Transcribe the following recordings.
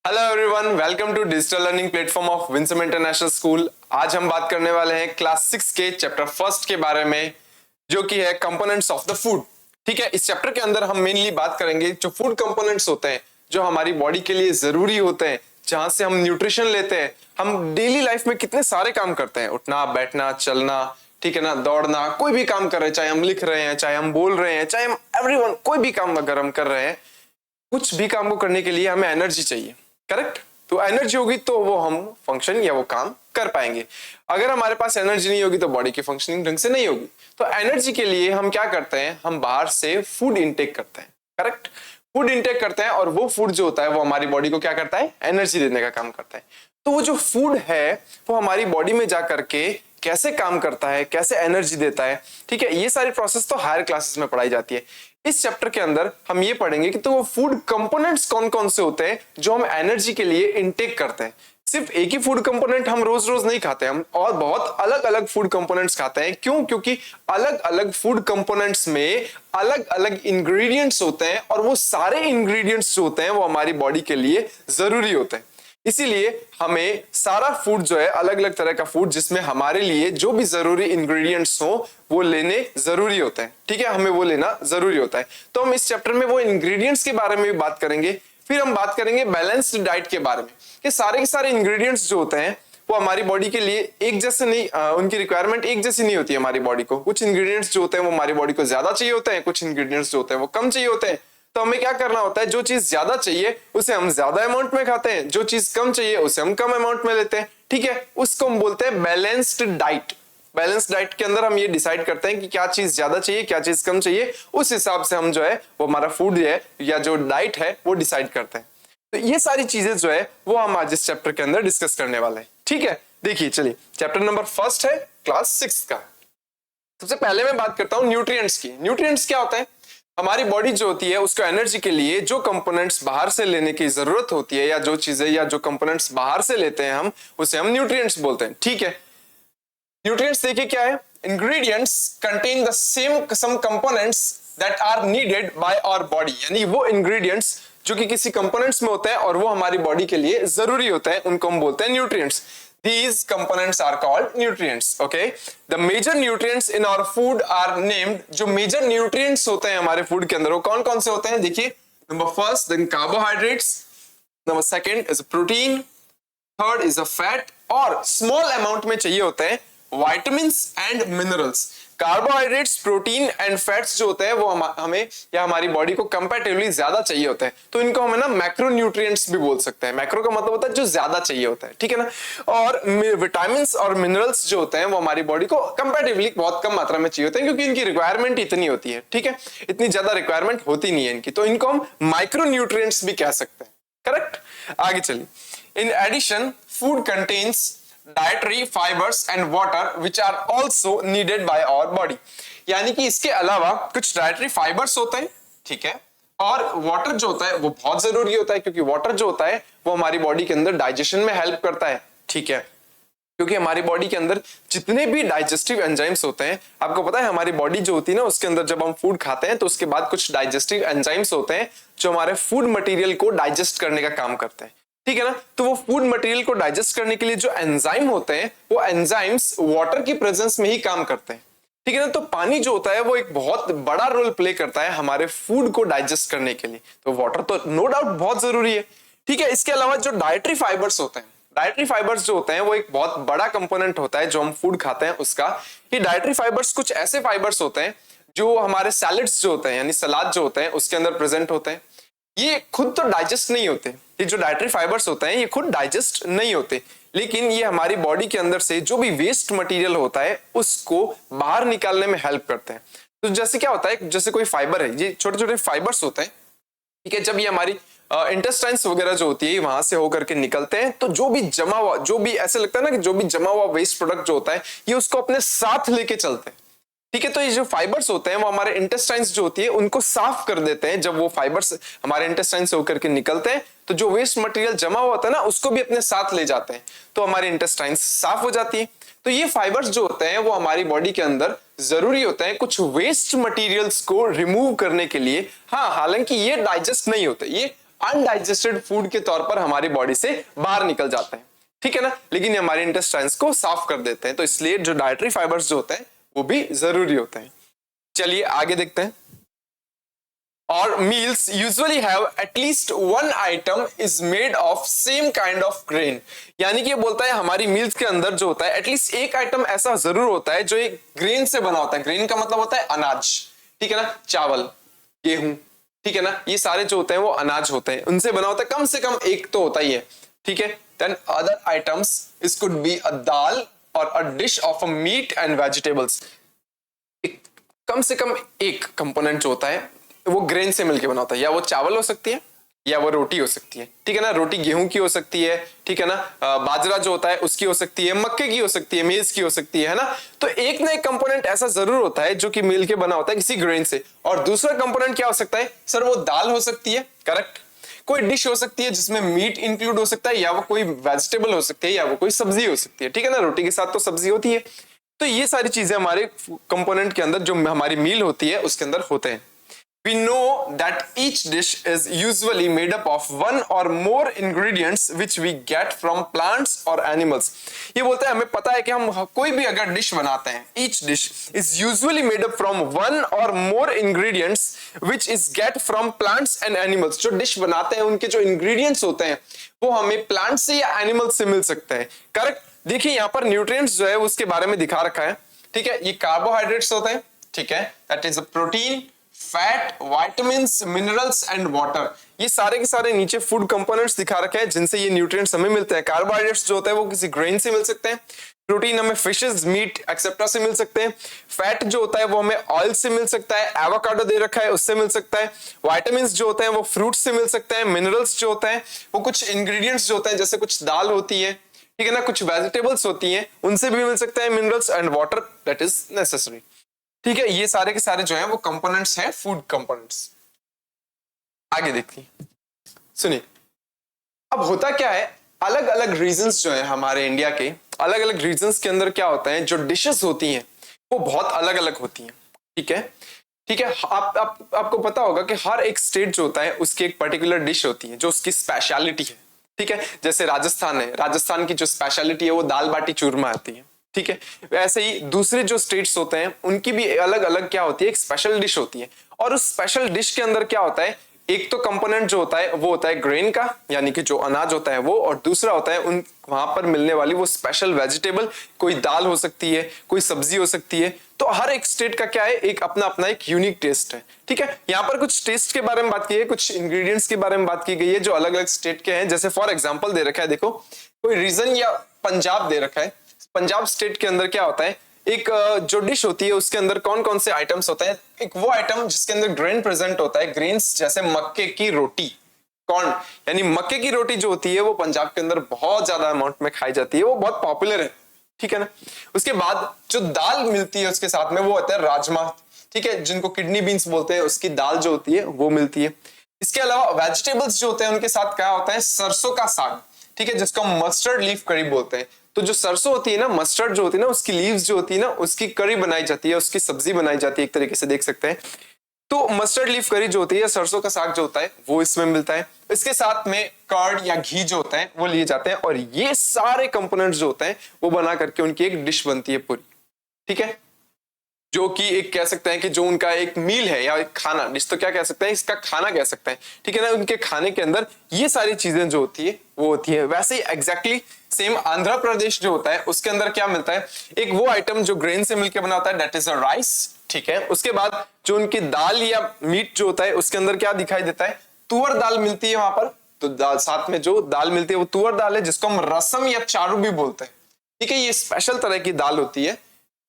Hello everyone, welcome to digital learning platform of Winsome international school. आज हम बात करने वाले हैं क्लास 6 के चैप्टर फर्स्ट के बारे में, जो कि है कंपोनेंट्स ऑफ द फूड। ठीक है, इस चैप्टर के अंदर हम मेनली बात करेंगे जो फूड कंपोनेंट्स होते हैं, जो हमारी बॉडी के लिए जरूरी होते हैं, जहां से हम न्यूट्रिशन लेते हैं। हम डेली लाइफ में कितने सारे काम करते हैं, उठना, बैठना, चलना, ठीक है ना, दौड़ना, कोई भी काम कर रहे हैं, चाहे हम लिख रहे हैं, चाहे हम बोल रहे हैं, चाहे हम एवरीवन कोई भी काम अगर हम कर रहे हैं, कुछ भी काम को करने के लिए हमें एनर्जी चाहिए। करेक्ट? तो एनर्जी होगी तो वो हम फंक्शन या वो काम कर पाएंगे। अगर हमारे पास एनर्जी नहीं होगी तो बॉडी की फंक्शनिंग ढंग से नहीं होगी। तो एनर्जी के लिए हम क्या करते हैं, हम बाहर से फूड इंटेक करते हैं। करेक्ट? फूड इंटेक करते हैं और वो फूड जो होता है वो हमारी बॉडी को क्या करता है, एनर्जी देने का काम करता है। तो वो जो फूड है वो हमारी बॉडी में जा करके कैसे काम करता है, कैसे एनर्जी देता है, ठीक है, ये सारी प्रोसेस तो हायर क्लासेस में पढ़ाई जाती है। इस चैप्टर के अंदर हम ये पढ़ेंगे कि तो वो फूड कंपोनेंट्स कौन कौन से होते हैं जो हम एनर्जी के लिए इंटेक करते हैं। सिर्फ एक ही फूड कंपोनेंट हम रोज रोज नहीं खाते, हम और बहुत अलग अलग फूड कंपोनेंट्स खाते हैं। क्यों? क्योंकि अलग अलग फूड कंपोनेंट्स में अलग अलग इंग्रेडिएंट्स होते हैं और वो सारे इंग्रेडिएंट्स जो होते हैं वो हमारी बॉडी के लिए जरूरी होते हैं। इसीलिए हमें सारा फूड जो है, अलग अलग तरह का फूड जिसमें हमारे लिए जो भी जरूरी इंग्रेडिएंट्स हो वो लेने जरूरी होते हैं। ठीक है, हमें वो लेना जरूरी होता है। तो हम इस चैप्टर में वो इंग्रेडिएंट्स के बारे में भी बात करेंगे। फिर हम बात करेंगे बैलेंस्ड डाइट के बारे में, कि सारे के सारे इंग्रेडिएंट्स जो होते हैं वो हमारी बॉडी के लिए एक जैसे नहीं, उनकी रिक्वायरमेंट एक जैसी नहीं होती है हमारी बॉडी को। कुछ इंग्रेडिएंट्स जो होते हैं वो हमारी बॉडी को ज्यादा चाहिए होते हैं, कुछ इंग्रेडिएंट्स जो होते हैं वो कम चाहिए होते हैं। तो हमें क्या करना होता है, जो चीज ज्यादा चाहिए उसे हम ज्यादा अमाउंट में खाते हैं, जो चीज कम चाहिए उसे हम कम अमाउंट में लेते हैं। ठीक है, उसको हम बोलते हैं बैलेंस्ड डाइट। बैलेंस डाइट के अंदर हम ये डिसाइड करते हैं कि क्या चीज ज्यादा चाहिए, क्या चीज कम चाहिए, उस हिसाब से हम जो है वो हमारा फूड है या जो डाइट है वो डिसाइड करते हैं। तो ये सारी चीजें जो है वो हम आज इस चैप्टर के अंदर डिस्कस करने वाले हैं। ठीक है, देखिए चलिए, चैप्टर नंबर फर्स्ट है क्लास 6 का। सबसे पहले मैं बात करता हूं न्यूट्रिएंट्स की। न्यूट्रिएंट्स क्या होता है? हमारी बॉडी जो होती है उसको एनर्जी के लिए जो कंपोनेंट्स बाहर से लेने की जरूरत होती है, या जो चीजें या जो कंपोनेंट्स बाहर से लेते हैं हम, उसे हम न्यूट्रिएंट्स बोलते हैं। ठीक है, न्यूट्रिएंट्स देखिए क्या है, ingredients contain the same some components that are needed by our body. यानी वो इंग्रेडिएंट्स जो कि किसी कंपोनेंट्स में होते हैं और वो हमारी बॉडी के लिए जरूरी होते हैं, उनको हम बोलते हैं nutrients. These components are called nutrients. Okay, the major nutrients in our food are named. जो major nutrients होते हैं हमारे फूड के अंदर वो कौन कौन से होते हैं? देखिए, number first then carbohydrates, number second is protein, third is a fat, और स्मॉल अमाउंट में चाहिए होते हैं vitamins and minerals. Carbohydrates, protein and fats जो होते हैं वो हमें या हमारी बॉडी को कंपैरेटिवली ज्यादा चाहिए होते हैं। तो इनको हमें ना मैक्रो न्यूट्रिएंट्स भी बोल सकते हैं। मैक्रो का मतलब होता है जो ज्यादा चाहिए होता है, ठीक है ना। और विटामिन्स और मिनरल्स जो होते हैं वो हमारी बॉडी को कंपैरेटिवली बहुत कम मात्रा में चाहिए होते हैं, क्योंकि इनकी रिक्वायरमेंट इतनी होती है। ठीक है, इतनी ज्यादा रिक्वायरमेंट होती नहीं है इनकी, तो इनको हम माइक्रो न्यूट्रिएंट्स भी कह सकते हैं। करेक्ट, आगे चलिए। In addition food contains dietary fibres and water which are also needed by our body. यानी कि इसके अलावा कुछ डाइटरी फाइबर्स होते हैं, ठीक है, और वाटर जो होता है वो बहुत जरूरी होता है, क्योंकि वाटर जो होता है वो हमारी बॉडी के अंदर डाइजेशन में हेल्प करता है। ठीक है, क्योंकि हमारी बॉडी के अंदर जितने भी डाइजेस्टिव एंजाइम्स होते हैं, आपको पता है हमारी बॉडी जो होती है ना, उसके अंदर जब हम फूड खाते हैं तो उसके बाद कुछ डाइजेस्टिव एंजाइम्स होते हैं जो हमारे फूड मटेरियल को डाइजेस्ट करने का काम करते हैं। ठीक है ना, तो वो फूड मटेरियल को डाइजेस्ट करने के लिए जो एंजाइम होते हैं वो एंजाइम्स वाटर की प्रेजेंस में ही काम करते हैं। ठीक है ना, तो पानी जो होता है वो एक बहुत बड़ा रोल प्ले करता है हमारे फूड को डाइजेस्ट करने के लिए। तो वाटर तो नो डाउट बहुत जरूरी है। ठीक है, इसके अलावा जो डाइटरी फाइबर्स होते हैं, डाइटरी फाइबर्स जो होते हैं वो एक बहुत बड़ा कंपोनेंट होता है जो हम फूड खाते हैं उसका। ये डाइटरी फाइबर्स कुछ ऐसे फाइबर्स होते हैं जो हमारे सैलेड्स जो होते हैं, यानी सलाद जो होते हैं उसके अंदर प्रेजेंट होते हैं। ये खुद तो डाइजेस्ट नहीं होते, ये जो डाइटरी फाइबर्स होते हैं ये खुद डाइजेस्ट नहीं होते, लेकिन ये हमारी बॉडी के अंदर से जो भी वेस्ट मटेरियल होता है उसको बाहर निकालने में हेल्प करते हैं। तो जैसे क्या होता है, जैसे कोई फाइबर है, ये छोटे छोटे फाइबर्स होते हैं, ठीक है, जब ये हमारी इंटेस्टाइन्स वगैरह जो होती है वहां से होकर के निकलते हैं, तो जो भी जमा हुआ, जो भी ऐसे लगता है ना कि जो भी जमा हुआ वेस्ट प्रोडक्ट जो होता है ये उसको अपने साथ लेके चलते हैं। ठीक है, तो ये जो फाइबर्स होते हैं वो हमारे इंटेस्टाइन्स जो होती है उनको साफ कर देते हैं। जब वो फाइबर्स हमारे इंटेस्टाइन से होकर के निकलते हैं तो जो वेस्ट मटेरियल जमा हुआ होता है ना उसको भी अपने साथ ले जाते हैं, तो हमारी इंटेस्टाइन्स साफ हो जाती है। तो ये फाइबर्स जो होते हैं वो हमारी बॉडी के अंदर जरूरी होते हैं कुछ वेस्ट मटेरियल्स को रिमूव करने के लिए। हाँ, हालांकि ये डाइजेस्ट नहीं होते, ये अनडाइजेस्टेड फूड के तौर पर हमारी बॉडी से बाहर निकल जाते हैं, ठीक है ना, लेकिन ये हमारे इंटेस्टाइन्स को साफ कर देते हैं। तो इसलिए जो डाइटरी फाइबर्स जो होते हैं वो भी जरूरी होते हैं। चलिए आगे देखते हैं। और meals usually have at least one item is made of same kind of grain, यानी कि ये बोलता है हमारी मील्स के अंदर जो होता है एटलीस्ट एक आइटम ऐसा जरूर होता है जो एक ग्रेन से बना होता है। ग्रेन का मतलब होता है अनाज, ठीक है ना, चावल, गेहूं, ठीक है ना, ये सारे जो होते हैं वो अनाज होते हैं, उनसे बना होता है, कम से कम एक तो होता ही है, ठीक है। Then other items is could be a dal और a dish of a meat and vegetables. कम से कम एक कंपोनेंट जो होता है वो ग्रेन से मिलके बना होता है, या वो चावल हो सकती है या वो रोटी हो सकती है, ठीक है ना, रोटी गेहूं की हो सकती है, ठीक है ना, बाजरा जो होता है उसकी हो सकती है, मक्के की हो सकती है, मेज की हो सकती है ना। तो एक ना एक कंपोनेंट ऐसा जरूर होता है जो कि मिल के बना होता है किसी ग्रेन से। और दूसरा कंपोनेंट क्या हो सकता है सर? वो दाल हो सकती है, करेक्ट। कोई डिश हो सकती है जिसमें मीट इंक्लूड हो सकता है, या वो कोई वेजिटेबल हो सकती है, या वो कोई सब्जी हो सकती है, ठीक है ना, रोटी के साथ तो सब्जी होती है। तो ये सारी चीजें हमारे कंपोनेंट के अंदर जो हमारी मील होती है उसके अंदर होते हैं। We know that each dish is usually made up of one or more ingredients which we get from plants or animals. ये बोलते हैं हमें पता है कि हम कोई भी अगर डिश बनाते हैं, each dish is usually made up from one or more ingredients which is get from plants and animals. जो डिश बनाते हैं उनके जो ingredients होते हैं वो हमें प्लांट से या एनिमल से मिल सकते हैं, करेक्ट। देखिए यहाँ पर न्यूट्रिएंट्स जो है उसके बारे में दिखा रखा है, ठीक है। ये कार्बोहाइड्रेट्स होते हैं, ठीक है, that is a protein, fat, vitamins, minerals and water. ये सारे के सारे नीचे फूड कंपोनेंट्स दिखा रखे हैं जिनसे ये न्यूट्रिएंट्स हमें मिलते हैं। कार्बोहाइड्रेट्स जो होते हैं वो किसी ग्रेन से मिल सकते हैं, प्रोटीन हमें फिशेस, मीट एक्सेट्रा से मिल सकते हैं, फैट जो होता है वो हमें ऑयल से मिल सकता है, एवोकाडो दे रखा है उससे मिल सकता है, विटामिन्स जो होते हैं वो फ्रूट्स से मिल सकते हैं, मिनरल्स जो होते हैं वो कुछ इंग्रेडिएंट्स जो होते हैं जैसे कुछ दाल होती है, ठीक है ना, कुछ वेजिटेबल्स होती हैं उनसे भी मिल सकता है minerals, and water that is necessary, ठीक है। ये सारे के सारे जो हैं वो कंपोनेंट्स हैं, फूड कंपोनेंट्स। आगे देखिए, सुनिए, अब होता क्या है, अलग अलग रीजन्स जो है हमारे इंडिया के, अलग अलग रीजन्स के अंदर क्या होता है, जो डिशेस होती हैं वो बहुत अलग अलग होती हैं, ठीक है, ठीक है। आपको पता होगा कि हर एक स्टेट जो होता है उसकी एक पर्टिकुलर डिश होती है जो उसकी स्पेशलिटी है, ठीक है। जैसे राजस्थान है, राजस्थान की जो स्पेशलिटी है वो दाल बाटी चूरमा आती है, ठीक है। वैसे ही दूसरे जो स्टेट्स होते हैं उनकी भी अलग अलग क्या होती है, एक स्पेशल डिश होती है। और उस स्पेशल डिश के अंदर क्या होता है, एक तो कंपोनेंट जो होता है वो होता है ग्रेन का, यानी कि जो अनाज होता है वो, और दूसरा होता है उन वहां पर मिलने वाली वो स्पेशल वेजिटेबल, कोई दाल हो सकती है, कोई सब्जी हो सकती है। तो हर एक स्टेट का क्या है, एक अपना अपना एक यूनिक टेस्ट है, ठीक है। यहाँ पर कुछ टेस्ट के बारे में बात की है, कुछ इंग्रेडिएंट्स के बारे में बात की गई है जो अलग अलग स्टेट के हैं। जैसे फॉर एग्जाम्पल दे रखा है, देखो कोई रीजन या पंजाब दे रखा है। पंजाब स्टेट के अंदर क्या होता है, एक जो डिश होती है उसके अंदर कौन कौन से आइटम्स होते हैं, एक वो आइटम जिसके अंदर ग्रेन प्रेजेंट होता है, ग्रेन्स जैसे मक्के की रोटी, कॉर्न, यानी मक्के की रोटी जो होती है वो पंजाब के अंदर बहुत ज्यादा अमाउंट में खाई जाती है, वो बहुत पॉपुलर है, ठीक है ना। उसके बाद जो दाल मिलती है उसके साथ में वो होता है राजमा, ठीक है, जिनको किडनी बीन्स बोलते हैं, उसकी दाल जो होती है वो मिलती है। इसके अलावा वेजिटेबल्स जो होते हैं उनके साथ क्या होता है, सरसों का साग, ठीक है, जिसको हम मस्टर्ड लीफ करी बोलते हैं। तो जो सरसों होती है ना, मस्टर्ड जो होती है ना, उसकी लीव्स जो होती है ना, उसकी करी बनाई जाती है, उसकी सब्जी बनाई जाती है, एक तरीके से देख सकते हैं। तो मस्टर्ड लीफ करी जो होती है, सरसों का साग जो होता है वो इसमें मिलता है। इसके साथ में कर्ड या घी जो होता है वो लिए जाते हैं, और ये सारे कंपोनेंट्स जो होते हैं वो बना करके उनकी एक डिश बनती है पूरी, ठीक है, जो कि एक कह सकते हैं कि जो उनका एक मील है या एक खाना, डिश तो क्या कह सकते हैं, इसका खाना कह सकते हैं, ठीक है ना। उनके खाने के अंदर ये सारी चीजें जो होती है वो होती है। वैसे ही एग्जैक्टली सेम आंध्र प्रदेश जो होता है उसके अंदर क्या मिलता है, एक वो आइटम जो ग्रेन से मिलकर बना होता है, दैट इज अ राइस, ठीक है। उसके बाद जो उनकी दाल या मीट जो होता है उसके अंदर क्या दिखाई देता है, तुअर दाल मिलती है वहां पर। तो दाल साथ में जो दाल मिलती है वो तुअर दाल है, जिसको हम रसम या चारू भी बोलते हैं, ठीक है। ये स्पेशल तरह की दाल होती है,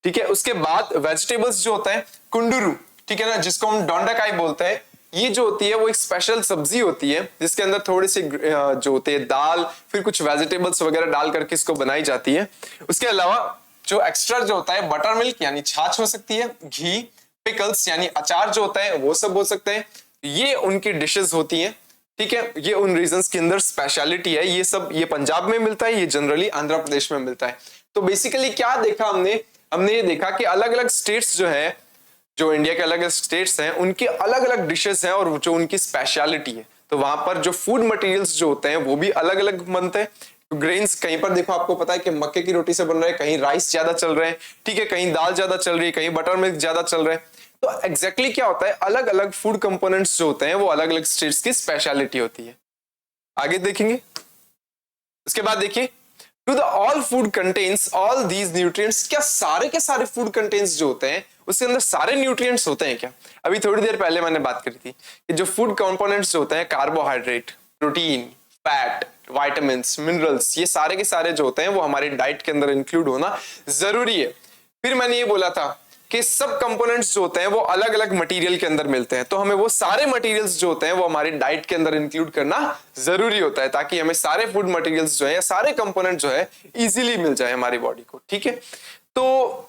ठीक है। उसके बाद वेजिटेबल्स जो होता है कुंडुरु, ठीक है ना, जिसको हम डोंडाकाई बोलते हैं, ये जो होती है वो एक स्पेशल सब्जी होती है जिसके अंदर थोड़ी सी जो होती है दाल, फिर कुछ वेजिटेबल्स वगैरह डाल करके इसको बनाई जाती है। उसके अलावा जो एक्स्ट्रा जो होता है बटर मिल्क यानी छाछ हो सकती है, घी, पिकल्स यानी अचार जो होता है वो सब हो सकते हैं। ये उनकी डिशेस होती हैं, ठीक है। ये उन रीजन्स के अंदर स्पेशलिटी है। ये सब ये पंजाब में मिलता है, ये जनरली आंध्र प्रदेश में मिलता है। तो बेसिकली क्या देखा हमने ये देखा कि अलग अलग स्टेट्स जो है, जो इंडिया के अलग अलग स्टेट्स हैं, उनकी अलग अलग डिशेस हैं और जो उनकी स्पेशलिटी है। तो वहां पर जो फूड मटेरियल्स जो होते हैं वो भी अलग अलग बनते हैं। ग्रेन्स कहीं पर देखो आपको पता है कि मक्के की रोटी से बन रहे हैं, कहीं राइस ज्यादा चल रहे हैं, ठीक है, कहीं दाल ज्यादा चल रही है, कहीं बटर मिल्क ज्यादा चल रहे हैं। तो एग्जैक्टली क्या होता है, अलग अलग फूड कंपोनेंट्स जो होते हैं वो अलग अलग स्टेट्स की स्पेशलिटी होती है। आगे देखेंगे। उसके बाद देखिए, to the all food contains all these nutrients, क्या सारे के सारे फूड कंटेन्स जो होते हैं उसके अंदर सारे न्यूट्रिएंट्स होते हैं क्या? अभी थोड़ी देर पहले मैंने बात करी थी कि जो फूड कंपोनेंट्स जो होते हैं, carbohydrate, protein, fat, vitamins, minerals, ये सारे के सारे जो होते हैं वो हमारी डाइट के अंदर इंक्लूड होना जरूरी है। फिर मैंने ये बोला था कि सब कंपोनेंट्स जो होते हैं वो अलग अलग मटेरियल के अंदर मिलते हैं, तो हमें वो सारे मटेरियल्स जो होते हैं वो हमारी डाइट के अंदर इंक्लूड करना जरूरी होता है, ताकि हमें सारे फूड मटेरियल्स जो है या सारे कंपोनेंट जो है इजीली मिल जाए हमारी बॉडी को। ठीक है, तो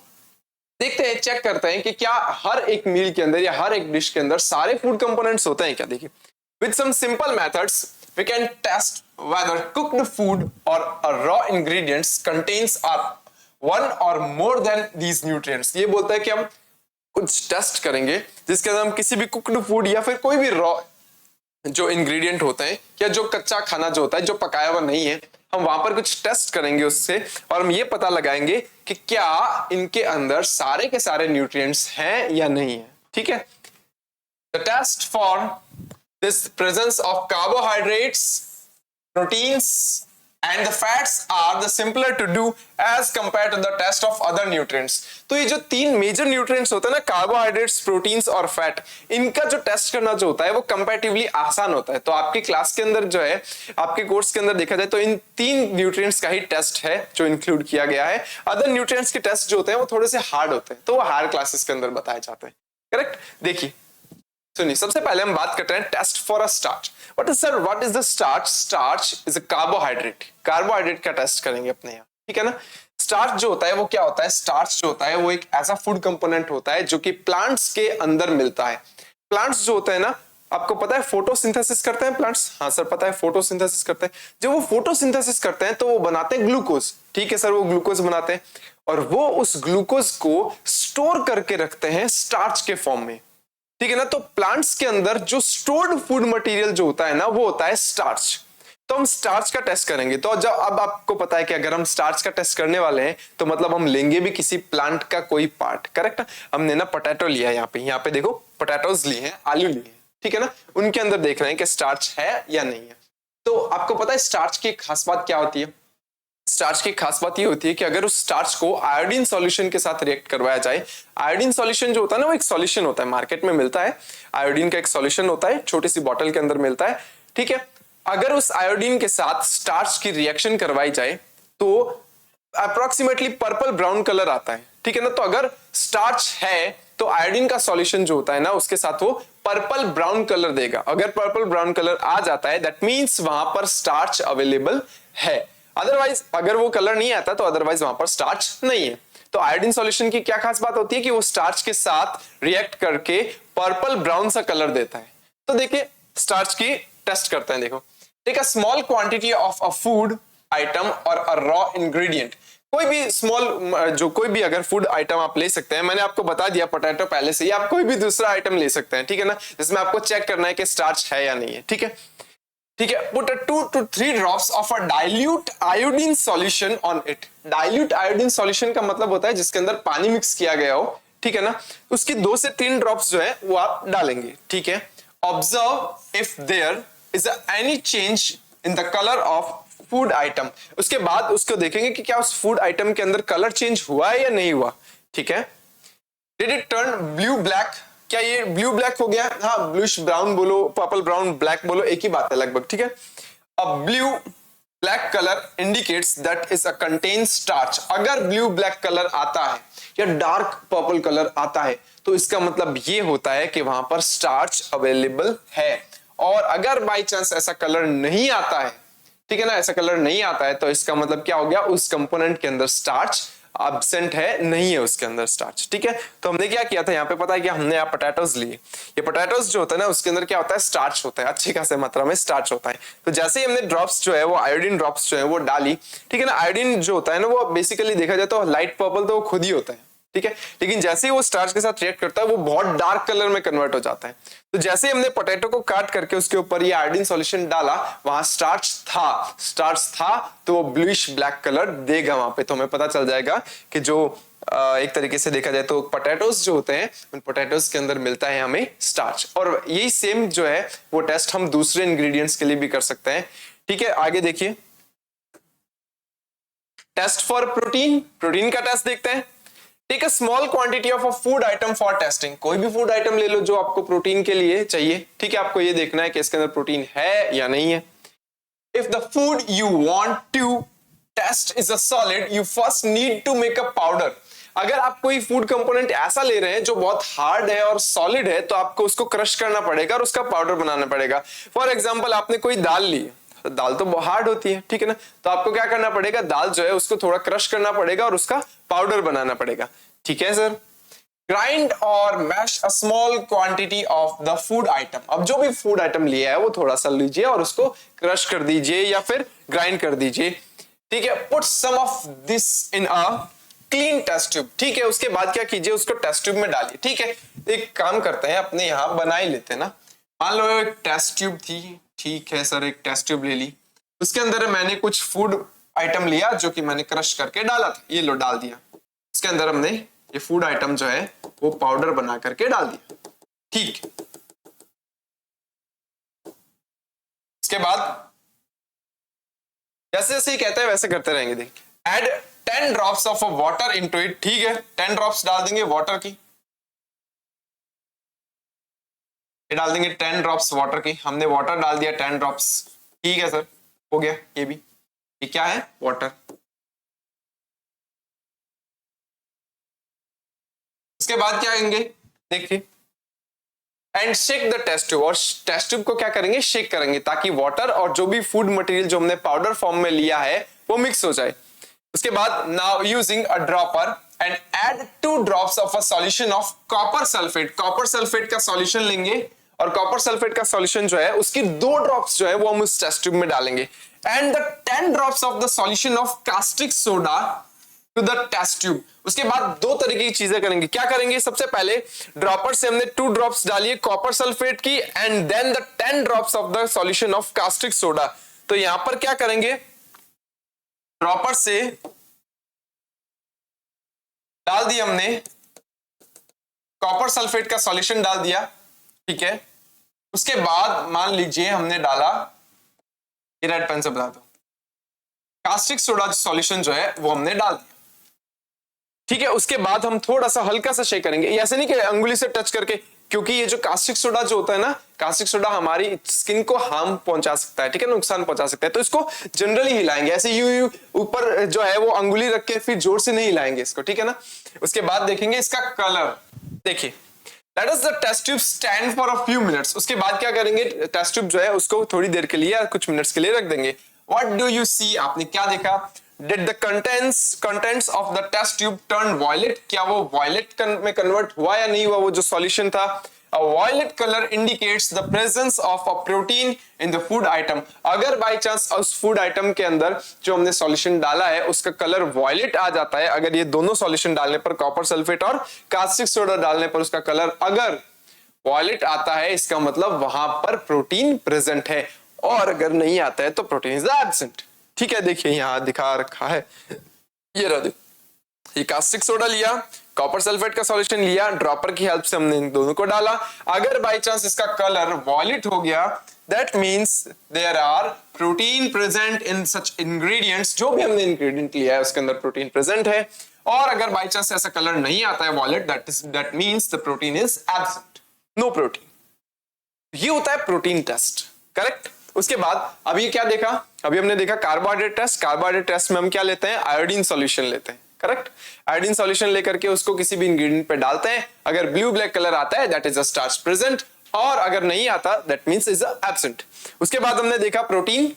देखते हैं, चेक करते हैं कि क्या हर एक मील के अंदर या हर एक डिश के अंदर सारे फूड कंपोनेंट्स होते हैं क्या। देखिए, with some simple methods we can test whether cooked food or a raw ingredients contains one or more than these nutrients। ये बोलता है कि हम कुछ टेस्ट करेंगे जिसके अंदर हम किसी भी कुक्ड फूड या फिर कोई भी रॉ जो इंग्रेडिएंट होते हैं या जो कच्चा खाना जो होता है जो पकाया हुआ नहीं है, हम वहां पर कुछ टेस्ट करेंगे उससे, और हम ये पता लगाएंगे कि क्या इनके अंदर सारे के सारे न्यूट्रिएंट्स हैं या नहीं है। ठीक है, the test for this presence of carbohydrates, proteins and the fats are the simpler to do as compared to the test of other nutrients। तो ये जो तीन मेजर न्यूट्रिएंट्स होते हैं ना, कार्बोहाइड्रेट्स, प्रोटीन्स और फैट, इनका जो टेस्ट करना जो होता है वो कंपैरेटिवली आसान होता है। तो आपकी क्लास के अंदर जो है, आपके कोर्स के अंदर देखा जाए तो इन तीन न्यूट्रिएंट्स का ही टेस्ट है जो इंक्लूड किया गया है। अदर न्यूट्रिएंट्स के टेस्ट जो होते हैं वो थोड़े से हार्ड होते हैं, तो वो हायर क्लासेस के अंदर बताए जाते हैं। करेक्ट। देखिए सुनिए, सबसे पहले हम बात करते हैं test for a starch. What is the starch? Starch is a carbohydrate. Carbohydrate का टेस्ट करेंगे अपने यहाँ, ठीक है ना। स्टार्च जो होता है वो क्या होता है? स्टार्च जो होता है वो एक ऐसा फूड कंपोनेंट होता है जो कि प्लांट्स के अंदर मिलता है। प्लांट्स जो होते हैं ना, आपको पता है फोटोसिंथेसिस करते हैं प्लांट्स? हाँ सर पता है, फोटोसिंथेसिस करते हैं। जब वो फोटोसिंथेसिस करते हैं तो वो बनाते हैं ग्लूकोज। ठीक है सर, वो ग्लूकोज बनाते हैं और वो उस ग्लूकोज को स्टोर करके रखते हैं स्टार्च के फॉर्म में। ठीक है ना। तो प्लांट्स के अंदर जो स्टोर्ड फूड मटेरियल जो होता है ना, वो होता है स्टार्च। तो हम स्टार्च का टेस्ट करेंगे। तो जब अब आपको पता है कि अगर हम स्टार्च का टेस्ट करने वाले हैं तो मतलब हम लेंगे भी किसी प्लांट का कोई पार्ट। करेक्ट। हमने ना पोटैटो लिया है, यहाँ पे देखो पोटैटोज लिए हैं, आलू लिए हैं, ठीक है ना। उनके अंदर देख रहे हैं कि स्टार्च है या नहीं है। तो आपको पता है स्टार्च की खास बात क्या होती है? स्टार्च की खास बात ये होती है कि अगर उस स्टार्च को आयोडीन सॉल्यूशन के साथ रिएक्ट करवाया जाए, आयोडीन सॉल्यूशन जो होता है ना वो एक सॉल्यूशन होता है, मार्केट में मिलता है, आयोडीन का एक सॉल्यूशन होता है, छोटी सी बॉटल के अंदर मिलता है। ठीक है, अगर उस आयोडीन के साथ स्टार्च की रिएक्शन करवाई जाए तो अप्रोक्सीमेटली पर्पल ब्राउन कलर आता है। ठीक है ना। तो अगर स्टार्च है तो आयोडीन का सॉल्यूशन जो होता है ना उसके साथ वो पर्पल ब्राउन कलर देगा। अगर पर्पल ब्राउन कलर आ जाता है दैट मींस वहां पर स्टार्च अवेलेबल है। अदरवाइज अगर वो कलर नहीं आता तो अदरवाइज वहां पर स्टार्च नहीं है। तो आयोडीन सॉल्यूशन की क्या खास बात होती है कि वो स्टार्च के साथ रिएक्ट करके पर्पल ब्राउन सा कलर देता है। तो देखिए स्टार्च की टेस्ट करते हैं। देखो, take a small quantity of a food item और अ रॉ इंग्रेडिएंट। कोई भी स्मॉल जो कोई भी अगर फूड आइटम आप ले सकते हैं, मैंने आपको बता दिया पोटैटो पहले से, या आप कोई भी दूसरा आइटम ले सकते हैं। ठीक है ना, जिसमें आपको चेक करना है कि स्टार्च है या नहीं है। ठीक है, ठीक है। Put 2 to 3 drops of a dilute iodine solution on it। dilute iodine solution का मतलब होता है जिसके अंदर पानी मिक्स किया गया हो। ठीक है ना, उसकी 2 से 3 ड्रॉप्स जो है वो आप डालेंगे। ठीक है, observe if there is any change in the colour of food item. उसके बाद उसको देखेंगे कि क्या उस फूड आइटम के अंदर कलर चेंज हुआ है या नहीं हुआ। ठीक है, did it turn blue black? क्या ये ब्लू ब्लैक हो गया? हाँ, ब्लूश ब्राउन बोलो, पर्पल ब्राउन, ब्लैक बोलो, एक ही बात है लगभग। ठीक है, a blue black colour indicates that is a contain starch. अगर ब्लू ब्लैक कलर आता है या डार्क पर्पल कलर आता है तो इसका मतलब ये होता है कि वहां पर स्टार्च अवेलेबल है। और अगर बाई चांस ऐसा कलर नहीं आता है, ठीक है ना, ऐसा कलर नहीं आता है, तो इसका मतलब क्या हो गया? उस कंपोनेंट के अंदर स्टार्च एब्सेंट है, नहीं है उसके अंदर स्टार्च। ठीक है, तो हमने क्या किया था यहाँ पे, पता है कि हमने यहाँ पोटैटोज लिए। ये पोटैटोज जो होता है ना उसके अंदर क्या होता है? स्टार्च होता है, अच्छी खासी मात्रा में स्टार्च होता है। तो जैसे ही हमने ड्रॉप्स जो है वो आयोडीन ड्रॉप्स जो है वो डाली, ठीक है ना। आयोडीन जो होता है ना वो बेसिकली देखा जाए तो लाइट पर्पल तो वो खुद ही होता है। ठीक है। लेकिन जैसे ही वो स्टार्च के साथ रिएक्ट करता है वो बहुत डार्क कलर में कन्वर्ट हो जाता है। तो जैसे ही हमने पोटैटो को काट करके उसके ऊपर ये आयोडीन सॉल्यूशन डाला, वहां स्टार्च था तो वो ब्लूइश ब्लैक कलर देगा वहां पे। तो हमें पता चल जाएगा कि जो एक तरीके से देखा जाए तो पोटैटोज जो होते हैं उन पोटैटोज के अंदर मिलता है हमें स्टार्च। और यही सेम जो है वो टेस्ट हम दूसरे इंग्रेडिएंट्स के लिए भी कर सकते हैं। ठीक है, आगे देखिए, टेस्ट फॉर प्रोटीन का टेस्ट देखते हैं। Take a small quantity of a food item for testing. कोई भी फूड आइटम ले लो जो आपको प्रोटीन के लिए चाहिए। ठीक है, आपको ये देखना है कि इसके अंदर प्रोटीन है या नहीं है। If the food you want to test is a solid, you first need to make a powder. अगर आप कोई फूड कंपोनेंट ऐसा ले रहे हैं जो बहुत हार्ड है और सॉलिड है, तो आपको उसको क्रश करना पड़ेगा और उसका पाउडर बनाना पड़ेगा। फॉर एग्जाम्पल, आपने कोई दाल ली, दाल तो हार्ड होती है, ठीक है ना, तो आपको क्या करना पड़ेगा, दाल जो है उसको थोड़ा क्रश करना पड़ेगा और उसका पाउडर बनाना पड़ेगा। ठीक है सर। ग्राइंड और mash a small quantity of the food item. अब जो भी फूड आइटम लिया है वो थोड़ा सा लीजिए और उसको क्रश कर दीजिए या फिर ग्राइंड कर दीजिए। ठीक है, put some of this in a clean test tube. ठीक है, उसके बाद क्या कीजिए, उसको टेस्ट ट्यूब में डालिए। ठीक है, एक काम करते हैं, अपने यहाँ बना ही लेते हैं ना। मान लो एक टेस्ट ट्यूब थी, ठीक है सर, एक टेस्ट ट्यूब ले ली, उसके अंदर मैंने कुछ फूड आइटम लिया जो कि मैंने क्रश करके डाला था, ये लो डाल दिया। उसके अंदर हमने ये फूड आइटम जो है वो पाउडर बना करके डाल दिया। ठीक, उसके बाद जैसे जैसे ही कहते हैं वैसे करते रहेंगे। देखिए, add 10 drops of water into it. ठीक है, 10 ड्रॉप्स डाल देंगे वाटर की, ये डाल देंगे 10 ड्रॉप्स वाटर की। हमने वाटर डाल दिया 10 ड्रॉप्स। ठीक है सर, हो गया ये भी। ये क्या है, वाटर। उसके बाद क्या करेंगे, देखिए, and shake the test tube. और टेस्ट ट्यूब को क्या करेंगे, शेक करेंगे ताकि वाटर और जो भी फूड मटेरियल जो हमने पाउडर फॉर्म में लिया है वो मिक्स हो जाए। उसके बाद now using a dropper and add 2 drops of a solution of copper sulphate. Copper sulphate का सॉल्यूशन लेंगे और कॉपर सल्फेट का सॉल्यूशन जो है उसकी 2 ड्रॉप्स जो है वो हम उस टेस्ट ट्यूब में डालेंगे। And the 10 drops of the solution of caustic soda to the test tube. उसके बाद 2 तरीके की चीजें करेंगे। क्या करेंगे, सबसे पहले ड्रॉपर से हमने 2 ड्रॉप्स डाली कॉपर सल्फेट की and then the 10 drops of the solution of caustic soda. तो यहां पर क्या करेंगे, ड्रॉपर से डाल दिया हमने कॉपर सल्फेट का सॉल्यूशन डाल दिया। ठीक है, उसके बाद मान लीजिए हमने डाला, ये रेड पेन से बता दो, कास्टिक सोडा सॉल्यूशन जो है वो हमने डाल दिया। ठीक है, उसके बाद हम थोड़ा सा हल्का सा शेक करेंगे, ऐसे नहीं कि अंगुली से टच करके, क्योंकि ये जो कास्टिक सोडा जो होता है ना, कास्टिक सोडा हमारी स्किन को हार्म पहुंचा सकता है, ठीक है, नुकसान पहुंचा सकता है। तो इसको जनरली हिलाएंगे, ऐसे यू ऊपर जो है वो अंगुली रख के फिर जोर से नहीं हिलाएंगे इसको, ठीक है ना। उसके बाद देखेंगे इसका कलर। देखिए, let us the test tube stand for a few minutes. उसके बाद क्या करेंगे, टेस्ट ट्यूब जो है उसको थोड़ी देर के लिए या कुछ मिनट्स के लिए रख देंगे। व्हाट डू यू सी, आपने क्या देखा, did the contents of the test tube turn violet. क्या वो वॉयलेट में कन्वर्ट हुआ या नहीं हुआ वो जो सॉल्यूशन था। A violet color indicates the presence of a protein in the food item. अगर बाई चांस उस फूड आइटम के अंदर जो हमने सॉल्यूशन डाला है उसका कलर वॉयलेट आ जाता है, अगर ये दोनों सॉल्यूशन डालने पर, कॉपर सल्फेट और कास्टिक सोडा डालने पर उसका कलर अगर वॉयलेट आता है, इसका मतलब वहां पर प्रोटीन प्रेजेंट है। और अगर नहीं आता है तो प्रोटीन इज एब्सेंट। ठीक है, देखिए यहां दिखा रखा है, ये रहा, ये कास्टिक सोडा लिया, कॉपर सल्फेट का सॉल्यूशन लिया, ड्रॉपर की हेल्प से हमने इन दोनों को डाला। अगर बाय चांस इसका कलर वॉयलेट हो गया, that means there are protein present in such ingredients. जो भी हमने इंग्रेडिएंट लिया है उसके अंदर प्रोटीन प्रेजेंट है। और अगर बाय चांस ऐसा कलर नहीं आता है violet, that means the protein is absent, no protein. ये होता है प्रोटीन टेस्ट, करेक्ट। उसके बाद अभी क्या देखा, अभी हमने देखा कार्बोहाइड्रेट टेस्ट। कार्बोहाइड्रेट टेस्ट में हम क्या लेते हैं, आयोडीन सॉल्यूशन लेते हैं, करेक्ट। आयोडीन सॉल्यूशन लेकर के उसको किसी भी इंग्रेडिएंट पे डालते हैं, अगर ब्लू ब्लैक कलर आता है that is a starch present, और अगर नहीं आता दैट मींस इज एब्सेंट। उसके बाद हमने देखा प्रोटीन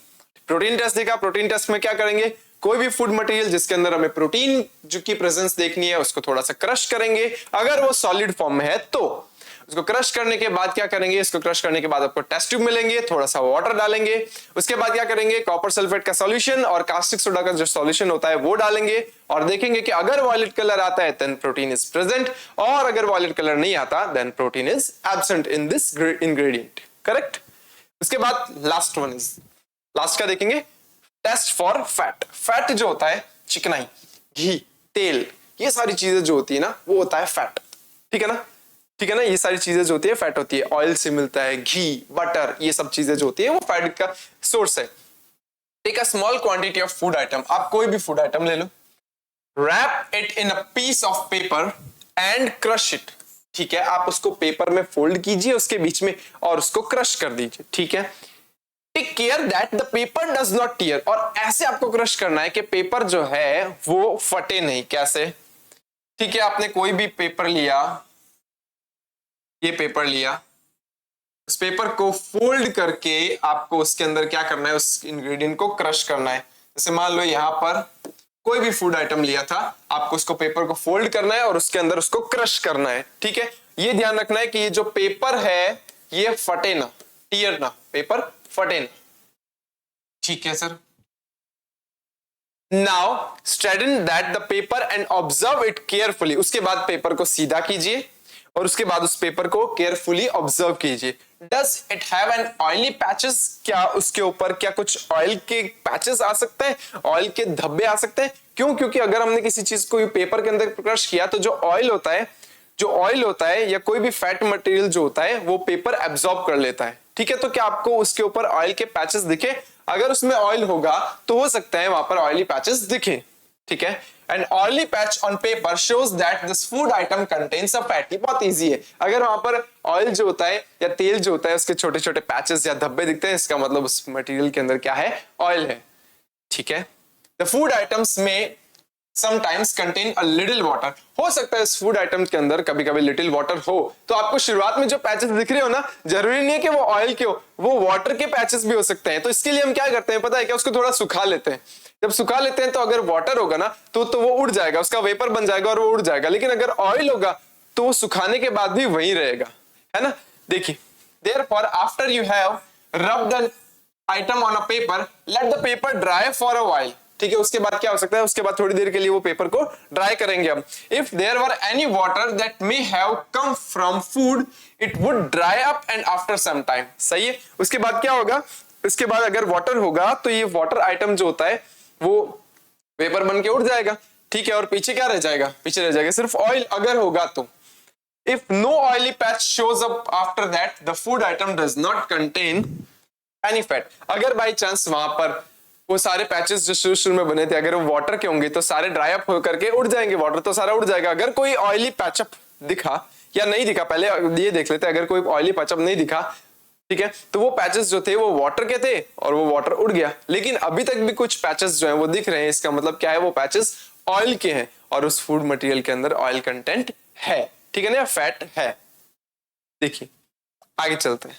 टेस्ट देखा। प्रोटीन टेस्ट में क्या करेंगे, कोई भी फूड मटेरियल जिसके अंदर हमें प्रोटीन जो की प्रेजेंस देखनी है उसको थोड़ा सा क्रश करेंगे, अगर वो सॉलिड फॉर्म में है तो। उसको क्रश करने के बाद क्या करेंगे, इसको क्रश करने के बाद आपको टेस्ट ट्यूब मिलेंगे, थोड़ा सा वाटर डालेंगे, उसके बाद क्या करेंगे, कॉपर सल्फेट का सॉल्यूशन और कास्टिक सोडा का जो सॉल्यूशन होता है वो डालेंगे और देखेंगे कि अगर वॉयलेट कलर आता है देन प्रोटीन इज प्रेजेंट, और अगर वॉयलेट कलर नहीं आता then protein is absent in this ingredient. Correct. उसके बाद लास्ट का देखेंगे, टेस्ट फॉर फैट। फैट जो होता है चिकनाई, घी, तेल, ये सारी चीजें जो होती है ना वो होता है फैट। ठीक है ना, ठीक है ना, ये सारी चीजें जो होती है फैट होती है। ऑयल से मिलता है, घी, बटर, ये सब चीजें जो होती है वो फैट का सोर्स है। Take a small quantity of food item, आप कोई भी फूड आइटम ले लो, wrap it in a piece of paper and crush it. ठीक है, आप उसको पेपर में फोल्ड कीजिए उसके बीच में और उसको क्रश कर दीजिए। ठीक है, take care that the paper does not tear, और ऐसे आपको क्रश करना है कि पेपर जो है वो फटे नहीं। कैसे? ठीक है, आपने कोई भी पेपर लिया, ये पेपर लिया, उस पेपर को फोल्ड करके आपको उसके अंदर क्या करना है, उस इंग्रेडिएंट को क्रश करना है। जैसे मान लो यहां पर कोई भी फूड आइटम लिया था, आपको उसको पेपर को फोल्ड करना है और उसके अंदर उसको क्रश करना है। ठीक है, ये ध्यान रखना है कि ये जो पेपर है ये फटे ना, टीयर ना, पेपर फटे ना। ठीक है sir. Now straighten that the paper and observe it carefully. उसके बाद पेपर को सीधा कीजिए और उसके बाद उस पेपर को केयरफुली ऑब्जर्व कीजिए। Does it have an oily patches, क्या उसके ऊपर क्या कुछ ऑयल के पैचेस आ सकते हैं, ऑयल के धब्बे आ सकते हैं? क्यों? क्योंकि अगर हमने किसी चीज को पेपर के अंदर क्रश किया तो जो ऑयल होता है या कोई भी फैट मटेरियल जो होता है वो पेपर एब्जॉर्ब कर लेता है। ठीक है, तो क्या आपको उसके ऊपर ऑयल के पैचेस दिखे? अगर उसमें ऑयल होगा तो हो सकता है वहां पर ऑयली पैचेस दिखे। ठीक है, and oily patch on paper shows that this food item contains a fat. ये बहुत इजी है, अगर वहां पर ऑयल जो होता है या तेल जो होता है उसके छोटे छोटे पैचेस या धब्बे दिखते हैं, इसका मतलब उस मटेरियल के अंदर क्या है, ऑयल है। ठीक है, द फूड आइटम्स में sometimes contain a little water. हो सकता है इस फूड आइटम के अंदर कभी कभी लिटिल वाटर हो, तो आपको शुरुआत में जो पैचेस दिख रहे हो ना, जरूरी नहीं है कि वो ऑयल के हो, वो वाटर के पैचेस भी हो सकते हैं। तो इसके लिए हम क्या करते हैं पता है क्या, उसको थोड़ा सुखा लेते हैं। जब सुखा लेते हैं तो अगर वाटर होगा ना तो वो उड़ जाएगा, उसका वेपर बन जाएगा और वो उड़ जाएगा। लेकिन अगर ऑयल होगा तो वो सुखाने के बाद भी वहीं रहेगा, है ना। देखिए, therefore after you have rubbed the item on a paper, let the paper dry for a while. ठीक है, उसके बाद क्या हो सकता है, उसके बाद थोड़ी देर के लिए वो पेपर को ड्राई करेंगे हम। If there were any water that may have come from food it would dry up and after some time. सही है, उसके बाद क्या होगा, इसके बाद अगर वाटर होगा तो ये वाटर आइटम जो होता है वो पेपर बन के उड़ जाएगा। ठीक है, और पीछे क्या रह जाएगा, पीछे रह जाएगा सिर्फ ऑयल अगर होगा तो। If no oily patch shows up after that the food item does not contain any fat. अगर बाई चांस वहां पर वो सारे पैचेस जो शुरू शुरू में बने थे अगर वो वाटर के होंगे तो सारे ड्राई अप होकर के उड़ जाएंगे, वाटर तो सारा उड़ जाएगा। अगर कोई ऑयली पैचअप दिखा या नहीं दिखा, पहले ये देख लेते हैं, अगर कोई ऑयली पैचअप नहीं दिखा, ठीक है, तो वो पैचेस जो थे वो वाटर के थे और वो वाटर उड़ गया। लेकिन अभी तक भी कुछ पैचेस जो हैं वो दिख रहे हैं, इसका मतलब क्या है, वो पैचेस ऑयल के हैं और उस फूड मटेरियल के अंदर ऑयल कंटेंट है। ठीक है ना, फैट है। देखिए आगे चलते हैं।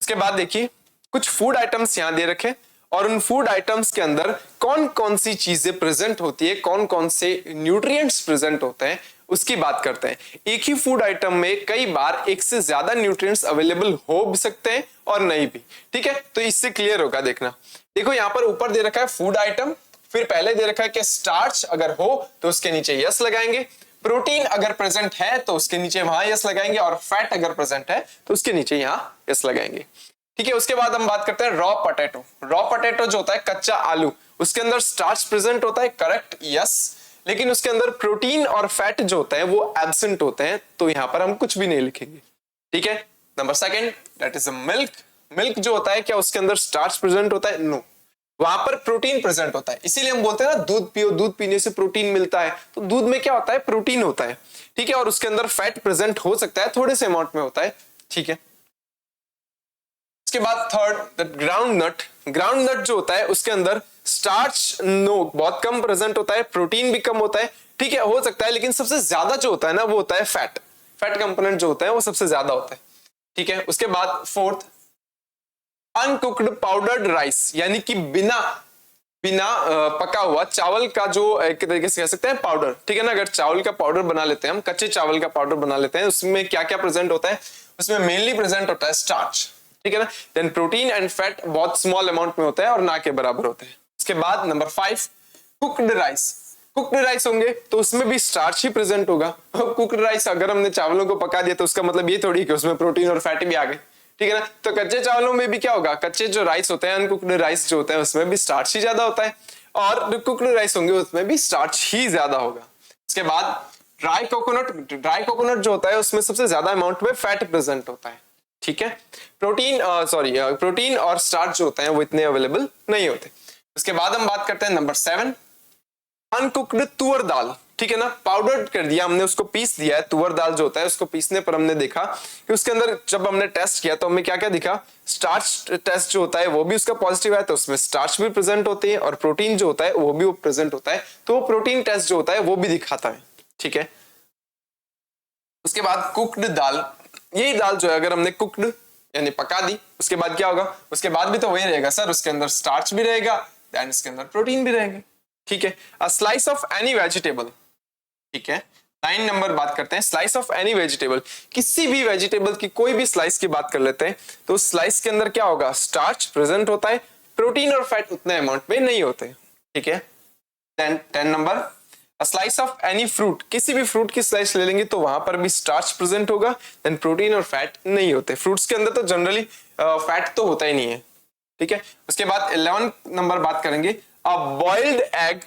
इसके बाद देखिए कुछ फूड आइटम्स यहां दे रखे और उन फूड आइटम्स के अंदर कौन कौन सी चीजें प्रेजेंट होती है, कौन कौन से न्यूट्रिएंट्स प्रेजेंट होते हैं उसकी बात करते हैं। एक ही फूड आइटम में कई बार एक से ज्यादा न्यूट्रिएंट्स अवेलेबल हो भी सकते हैं और नहीं भी। ठीक है, तो इससे क्लियर होगा। देखना, देखो यहां पर ऊपर दे रखा है फूड आइटम, फिर पहले दे रखा है कि स्टार्च अगर हो तो उसके नीचे यस लगाएंगे, प्रोटीन अगर प्रेजेंट है तो उसके नीचे वहां यस लगाएंगे और फैट अगर प्रेजेंट है तो उसके नीचे यहां यस लगाएंगे। ठीक है, उसके बाद हम बात करते हैं रॉ पोटैटो। रॉ पोटैटो जो होता है कच्चा आलू, उसके अंदर स्टार्च प्रेजेंट होता है, करेक्ट, यस, लेकिन उसके अंदर प्रोटीन और फैट जो होता है वो एब्सेंट होते हैं, तो यहां पर हम कुछ भी नहीं लिखेंगे। ठीक है, number second that is a milk. Milk जो होता है क्या उसके अंदर स्टार्च प्रेजेंट होता है? नो, वहां पर प्रोटीन प्रेजेंट होता है। इसीलिए हम बोलते हैं ना दूध पियो, दूध पीने से प्रोटीन मिलता है। तो दूध में क्या होता है, प्रोटीन होता है। ठीक है, और उसके अंदर फैट प्रेजेंट हो सकता है, थोड़े से अमाउंट में होता है। ठीक है, इसके बाद third groundnut. Groundnut जो होता है उसके अंदर स्टार्च नो बहुत कम प्रेजेंट होता है, प्रोटीन भी कम होता है। ठीक है, हो सकता है, लेकिन सबसे ज्यादा जो होता है ना वो होता है फैट। फैट कंपोनेंट जो होता है वो सबसे ज्यादा होता है। ठीक है, उसके बाद फोर्थ अनकुक्ड पाउडर्ड राइस, यानी कि बिना बिना पका हुआ चावल का जो एक तरीके से कह सकते हैं पाउडर, ठीक है ना। अगर चावल का पाउडर बना लेते हैं हम, कच्चे चावल का पाउडर बना लेते हैं, उसमें क्या क्या प्रेजेंट होता है, उसमें मेनली प्रेजेंट होता है स्टार्च, ठीक है ना। देन प्रोटीन एंड फैट बहुत स्मॉल अमाउंट में होता है और ना के बराबर होते हैं। उसके बाद number 5 cooked rice. Cooked rice होंगे तो उसमें भी स्टार्च ही प्रेजेंट होगा। कुक्ड राइस अगर हमने चावलों को पका दिया तो उसका मतलब ये थोड़ी कि उसमें प्रोटीन और फैट भी आ गए, ठीक है ना। तो कच्चे चावलों में भी क्या होगा, कच्चे जो राइस होते हैं, अनकुक्ड राइस जो होते हैं, उसमें भी स्टार्च ही ज्यादा होता है, और जो कुक्ड राइस होंगे उसमें भी स्टार्च ही ज्यादा होगा। उसके बाद ड्राई कोकोनट। ड्राई कोकोनट जो होता है उसमें सबसे ज्यादा अमाउंट में फैट प्रेजेंट होता है, ठीक है। प्रोटीन और स्टार्च जो होते हैं वो इतने अवेलेबल नहीं होते। उसके बाद हम बात करते हैं नंबर 7 अनकुक्ड तुअर दाल, ठीक है ना। पाउडर कर दिया हमने, उसको पीस दिया है। तुअर दाल जो होता है उसको पीसने पर हमने देखा कि उसके अंदर जब हमने टेस्ट किया तो हमें क्या क्या दिखा, स्टार्च टेस्ट जो होता है वो भी उसका पॉजिटिव है, तो उसमें स्टार्च भी प्रेजेंट होती है और प्रोटीन जो होता है वो भी प्रेजेंट होता है, तो वो प्रोटीन टेस्ट जो होता है वो भी दिखाता है, ठीक है। उसके बाद कुक्ड दाल। यही दाल जो है अगर हमने कुक्ड यानी पका दी, उसके बाद क्या होगा, उसके बाद भी तो वही रहेगा सर, उसके अंदर स्टार्च भी रहेगा, देन इसके अंदर प्रोटीन भी रहेंगे, ठीक है। A slice of any vegetable, ठीक है। 9 नंबर बात करते हैं स्लाइस ऑफ एनी वेजिटेबल। किसी भी वेजिटेबल की कोई भी स्लाइस की बात कर लेते हैं तो उस स्लाइस के अंदर क्या होगा, स्टार्च प्रेजेंट होता है, प्रोटीन और फैट उतने अमाउंट में नहीं होते, ठीक है। 10 number a slice of any fruit. किसी भी फ्रूट की स्लाइस ले लेंगे तो वहां पर भी स्टार्च प्रेजेंट होगा, देन प्रोटीन और फैट नहीं होते। फ्रूट्स के अंदर तो जनरली फैट तो होता ही नहीं है, ठीक है। उसके बाद 11 नंबर बात करेंगे अ बॉइल्ड एग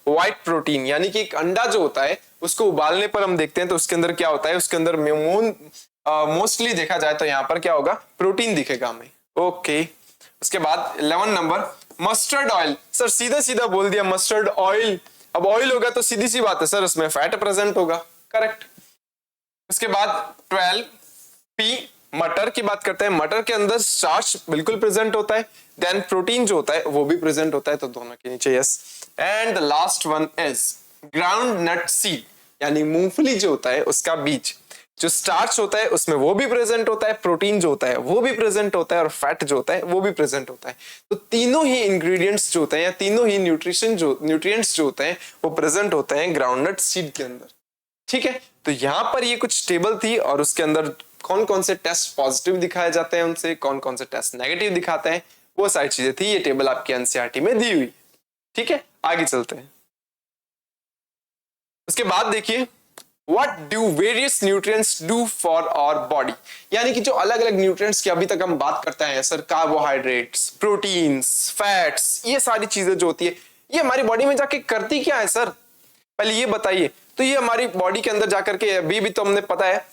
व्हाइट प्रोटीन, यानी कि एक अंडा जो होता है उसको उबालने पर हम देखते हैं तो उसके अंदर क्या होता है, उसके अंदर मोस्टली देखा जाए तो यहाँ पर क्या होगा, प्रोटीन दिखेगा हमें, ओके। उसके बाद 11 नंबर मस्टर्ड ऑयल। सर सीधा सीधा बोल दिया मस्टर्ड ऑयल, अब ऑयल होगा तो सीधी सी बात है सर उसमें फैट प्रेजेंट होगा, करेक्ट। उसके बाद 12 पी मटर की बात करते हैं। मटर के अंदर स्टार्च बिल्कुल प्रेजेंट होता है, देन प्रोटीन जो होता है वो भी प्रेजेंट होता है, तो दोनों के नीचे yes. And the last one is groundnut seed, यानी मूंगफली जो होता है उसका बीज। जो स्टार्च होता है उसमें वो भी प्रेजेंट होता है, प्रोटीन जो होता है वो भी प्रेजेंट होता है, और फैट जो होता है वो भी प्रेजेंट होता है। तो तीनों ही इंग्रेडिएंट्स जो होते हैं या तीनों ही न्यूट्रिएंट्स जो होते हैं वो प्रेजेंट होते हैं ग्राउंडनट सीड के अंदर, ठीक है। तो यहाँ पर ये कुछ टेबल थी और उसके अंदर कौन कौन से टेस्ट पॉजिटिव दिखाए जाते हैं उनसे, कौन कौन से टेस्ट नेगेटिव दिखाते हैं, वो सारी चीजें थी। ये टेबल आपकी एनसीईआरटी में दी हुई, ठीक है। आगे चलते हैं। उसके बाद देखिए What do various nutrients do for our body? यानी कि जो अलग अलग न्यूट्रिएंट्स की अभी तक हम बात करते हैं सर, कार्बोहाइड्रेट्स, प्रोटीन्स, फैट्स, ये सारी चीजें जो होती है ये हमारी बॉडी में जाके करती क्या है सर, पहले ये बताइए। तो ये हमारी बॉडी के अंदर जाकर के अभी भी तो हमने पता है,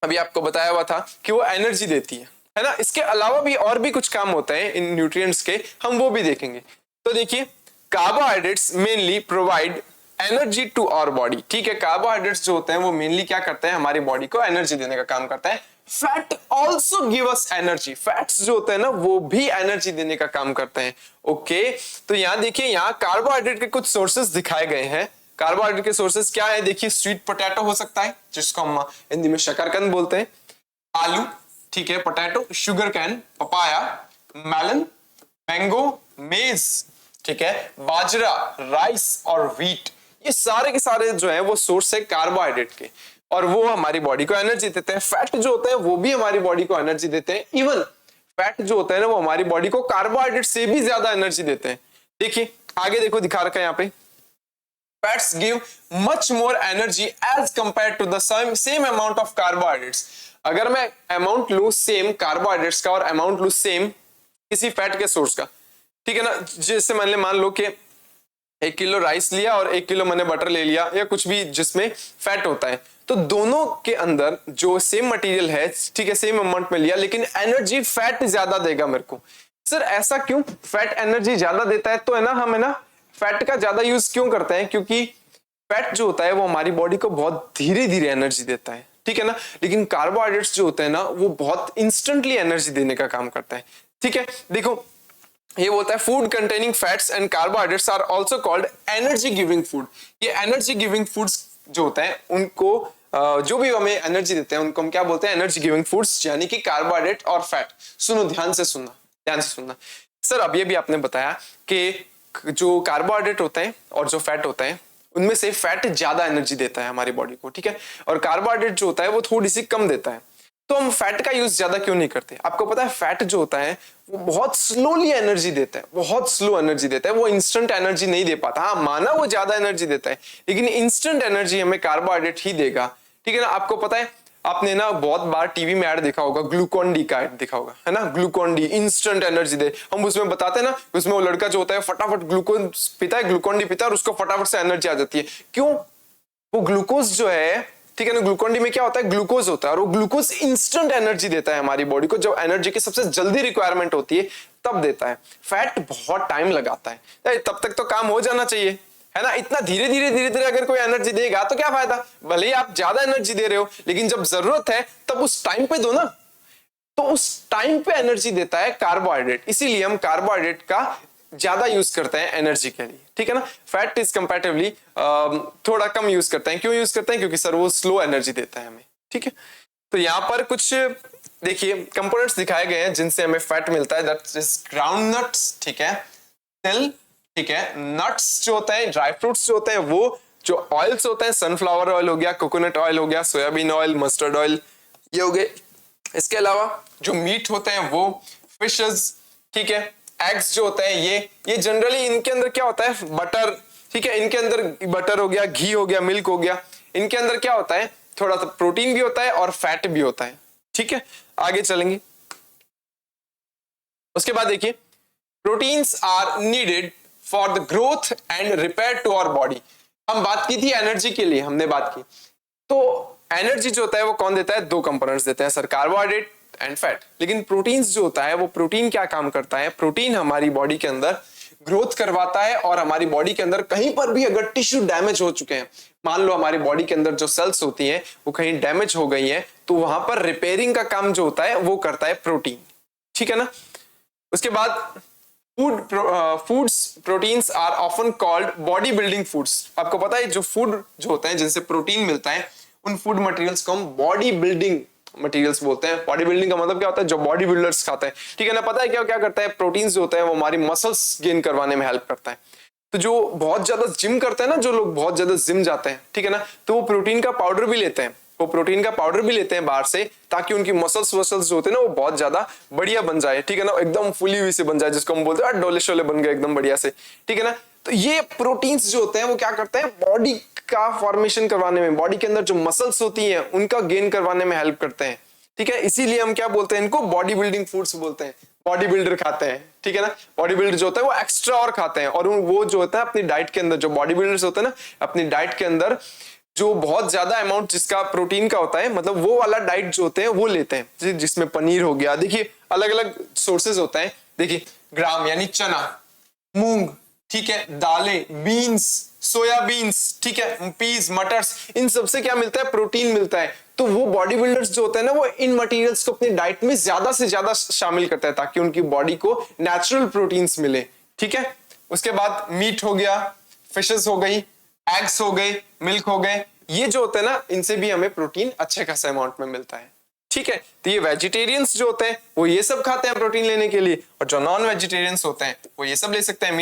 अभी आपको बताया हुआ था कि वो एनर्जी देती है ना। इसके अलावा भी और भी कुछ काम होते हैं इन न्यूट्रिएंट्स के, हम वो भी देखेंगे। तो देखिए carbohydrates mainly provide energy to our body, ठीक है। कार्बोहाइड्रेट्स जो होते हैं वो मेनली क्या करते हैं, हमारी बॉडी को एनर्जी देने का काम करता है। Fat also give us energy, fats जो होते हैं ना वो भी एनर्जी देने का काम करते हैं, ओके। तो यहाँ देखिए, यहाँ कार्बोहाइड्रेट के कुछ सोर्सेस दिखाए गए हैं। कार्बोहाइड्रेट के सोर्सेस क्या है, देखिए स्वीट पोटैटो हो सकता है जिसको हम हिंदी में शकरकंद बोलते हैं, आलू, ठीक है, potato, sugarcane, papaya, melon, mango, maize, ठीक है, बाजरा, राइस और व्हीट, ये सारे के सारे जो है वो सोर्स है कार्बोहाइड्रेट के, और वो हमारी बॉडी को एनर्जी देते हैं। फैट जो होते हैं वो भी हमारी बॉडी को एनर्जी देते हैं, इवन फैट जो होता है ना वो हमारी बॉडी को कार्बोहाइड्रेट से भी ज्यादा एनर्जी देते हैं। देखिए आगे देखो, दिखा रखा है यहाँ पे, fats give much more energy as compare to the same amount of carbohydrates. अगर मैं अमाउंट लू सेम कार्बोहाइड्रेट्स का और अमाउंट लू सेम किसी फैट के सोर्स का, ठीक है ना, जैसे मैंने मान लो कि 1 किलो राइस लिया और 1 किलो मैंने बटर ले लिया या कुछ भी जिसमें फैट होता है, तो दोनों के अंदर जो सेम मटेरियल है, ठीक है, सेम अमाउंट में लिया, लेकिन एनर्जी फैट ज्यादा देगा मेरे को। सर ऐसा क्यों, फैट एनर्जी ज्यादा देता है तो है ना, हम है ना फैट का ज्यादा यूज क्यों करते हैं, क्योंकि फैट जो होता है वो हमारी बॉडी को बहुत धीरे धीरे एनर्जी देता है, ठीक है ना, लेकिन कार्बोहाइड्रेट्स जो होते हैं ना वो बहुत इंस्टेंटली एनर्जी देने का काम करता है, ठीक है। देखो ये बोलता है food containing fats and carbohydrates are also called energy giving food. ये एनर्जी गिविंग फूड्स जो होते हैं उनको जो भी हमें एनर्जी देते हैं उनको हम क्या बोलते हैं, एनर्जी गिविंग फूड्स, यानी कि कार्बोहाइड्रेट और फैट। सुनो ध्यान से सुनना, ध्यान से सुनना। सर अब ये भी आपने बताया कि जो कार्बोहाइड्रेट होते हैं और जो फैट होता है उनमें से फैट ज्यादा एनर्जी देता है हमारी बॉडी को, ठीक है, और कार्बोहाइड्रेट जो होता है वो थोड़ी सी कम देता है। तो हम फैट का यूज ज्यादा क्यों नहीं करते? आपको पता है फैट जो होता है वो बहुत स्लोली एनर्जी देता है, बहुत स्लो एनर्जी देता है, वो इंस्टेंट एनर्जी नहीं दे पाता। हाँ, माना वो ज्यादा एनर्जी देता है, लेकिन इंस्टेंट एनर्जी हमें कार्बोहाइड्रेट ही देगा, ठीक है ना। आपको पता है, आपने ना बहुत बार टीवी में ऐड देखा होगा, ग्लूकॉन डी का ऐड देखा होगा, है ना, ग्लूकॉन डी इंस्टेंट एनर्जी दे। हम उसमें बताते हैं ना, उसमें वो लड़का जो होता है फटाफट ग्लूकोन पीता है, ग्लूकॉन डी पीता है और उसको फटाफट से एनर्जी आ जाती है। क्यों? वो ग्लूकोज जो है, ठीक है ना, ग्लूकॉन डी में क्या होता है, ग्लूकोज होता है, और वो ग्लूकोज इंस्टेंट एनर्जी देता है हमारी बॉडी को। जब एनर्जी की सबसे जल्दी रिक्वायरमेंट होती है तब देता है। फैट बहुत टाइम लगाता है, तब तक तो काम हो जाना चाहिए, है ना। इतना धीरे धीरे अगर कोई एनर्जी देगा तो क्या फायदा? भले ही आप ज्यादा एनर्जी दे रहे हो, लेकिन जब जरूरत है तब उस टाइम पे दो ना। तो उस टाइम पे एनर्जी देता है कार्बोहाइड्रेट, इसीलिए हम कार्बोहाइड्रेट का ज्यादा यूज करते हैं एनर्जी के लिए, ठीक है ना। फैट इज कंपैरेटिवली थोड़ा कम यूज करते हैं। क्यों यूज करते हैं? क्योंकि सर वो स्लो एनर्जी देता है हमें, ठीक है। तो यहाँ पर कुछ देखिए कंपोनेंट्स दिखाए गए हैं जिनसे हमें फैट मिलता है, दैट इज ग्राउंड नट्स, ठीक है, तिल, ठीक है, नट्स जो होते हैं, ड्राई फ्रूट्स जो होते हैं, वो जो ऑयल्स होते हैं, सनफ्लावर ऑयल हो गया, कोकोनट ऑयल हो गया, सोयाबीन ऑयल, मस्टर्ड ऑयल, ये हो गए। इसके अलावा जो मीट होते हैं वो फिशेस, ठीक है, एग्स जो होते हैं ये जनरली इनके अंदर क्या होता है, बटर, ठीक है, इनके अंदर बटर हो गया, घी हो गया, मिल्क हो गया, इनके अंदर क्या होता है, थोड़ा सा प्रोटीन भी होता है और फैट भी होता है, ठीक है। आगे चलेंगे, उसके बाद देखिए, proteins are needed for the growth and repair to our body. हम बात की थी एनर्जी के लिए, हमने बात की, तो एनर्जी जो होता है वो कौन देता है? दो कंपोनेंट्स देते हैं सर, कार्बोहाइड्रेट एंड फैट। लेकिन प्रोटीन्स जो होता है, वो प्रोटीन क्या काम करता है? प्रोटीन हमारी बॉडी के अंदर ग्रोथ करवाता है, और हमारी बॉडी के अंदर कहीं पर भी अगर टिश्यू डैमेज हो चुके हैं, मान लो हमारी बॉडी के अंदर जो सेल्स होती हैं वो कहीं डैमेज हो गई हैं, तो वहां पर रिपेयरिंग का काम जो होता है वो करता है प्रोटीन, ठीक है ना। उसके बाद foods proteins are often called body building foods. आपको पता है जो फूड जो होते हैं जिनसे प्रोटीन मिलता है, उन फूड मटेरियल्स को हम बॉडी बिल्डिंग मटेरियल्स बोलते हैं। बॉडी बिल्डिंग का मतलब क्या होता है? जो बॉडी बिल्डर्स खाते हैं, ठीक है ना। पता है क्या क्या करता है? प्रोटीन्स जो होता है वो हमारी मसल्स गेन करवाने में हेल्प करता है। तो जो बहुत ज्यादा जिम करते हैं ना, जो लोग बहुत ज्यादा जिम जाते हैं, ठीक है ना, तो वो प्रोटीन का पाउडर भी लेते हैं, वो प्रोटीन का पाउडर भी लेते हैं बाहर से, ताकि उनकी मसल्स वसल्स जो होते हैं ना वो बहुत ज्यादा बढ़िया बन जाए, ठीक है ना, एकदम फुली हुई से बन जाए, जिसको हम बोलते हैं डोले शोले बन गए एकदम बढ़िया से, ठीक है ना। तो ये प्रोटीन्स जो होते हैं वो क्या करते हैं? बॉडी का फॉर्मेशन करवाने में, बॉडी के अंदर जो मसल्स होती हैं उनका गेन करवाने में हेल्प करते हैं, ठीक है। इसीलिए हम क्या बोलते हैं? इनको बॉडी बिल्डिंग फूड्स बोलते हैं। बॉडी बिल्डर खाते हैं, ठीक है ना। बॉडी बिल्डर जो होता है वो एक्स्ट्रा और खाते हैं, और वो जो होता है अपनी डाइट के अंदर, जो बॉडी बिल्डर्स होते हैं ना, अपनी डाइट के अंदर जो बहुत ज्यादा अमाउंट जिसका प्रोटीन का होता है, मतलब वो वाला डाइट जो होते हैं वो लेते हैं, जिसमें पनीर हो गया। देखिए अलग अलग सोर्सेज होता है, देखिए ग्राम यानी चना, मूंग, ठीक है, दालें, बीन्स, सोयाबीन्स, ठीक है, पीस, मटर्स, इन सबसे क्या मिलता है? प्रोटीन मिलता है। तो वो बॉडी बिल्डर्स जो होते हैं ना, वो इन मटेरियल्स को अपनी डाइट में ज्यादा से ज्यादा शामिल करते हैं, ताकि उनकी बॉडी को नेचुरल प्रोटीन्स मिले, ठीक है। उसके बाद मीट हो गया, फिशेस हो गई, एग्स हो गए, मिल्क हो गए, ये जो होते हैं ना, इनसे भी हमें प्रोटीन अच्छे खासे अमाउंट में मिलता है, ठीक है। तो ये वेजिटेरियंस जो होते हैं वो ये सब खाते हैं प्रोटीन लेने के लिए, और जो नॉन वेजिटेरियंस होते हैं वो ये सब ले सकते हैं,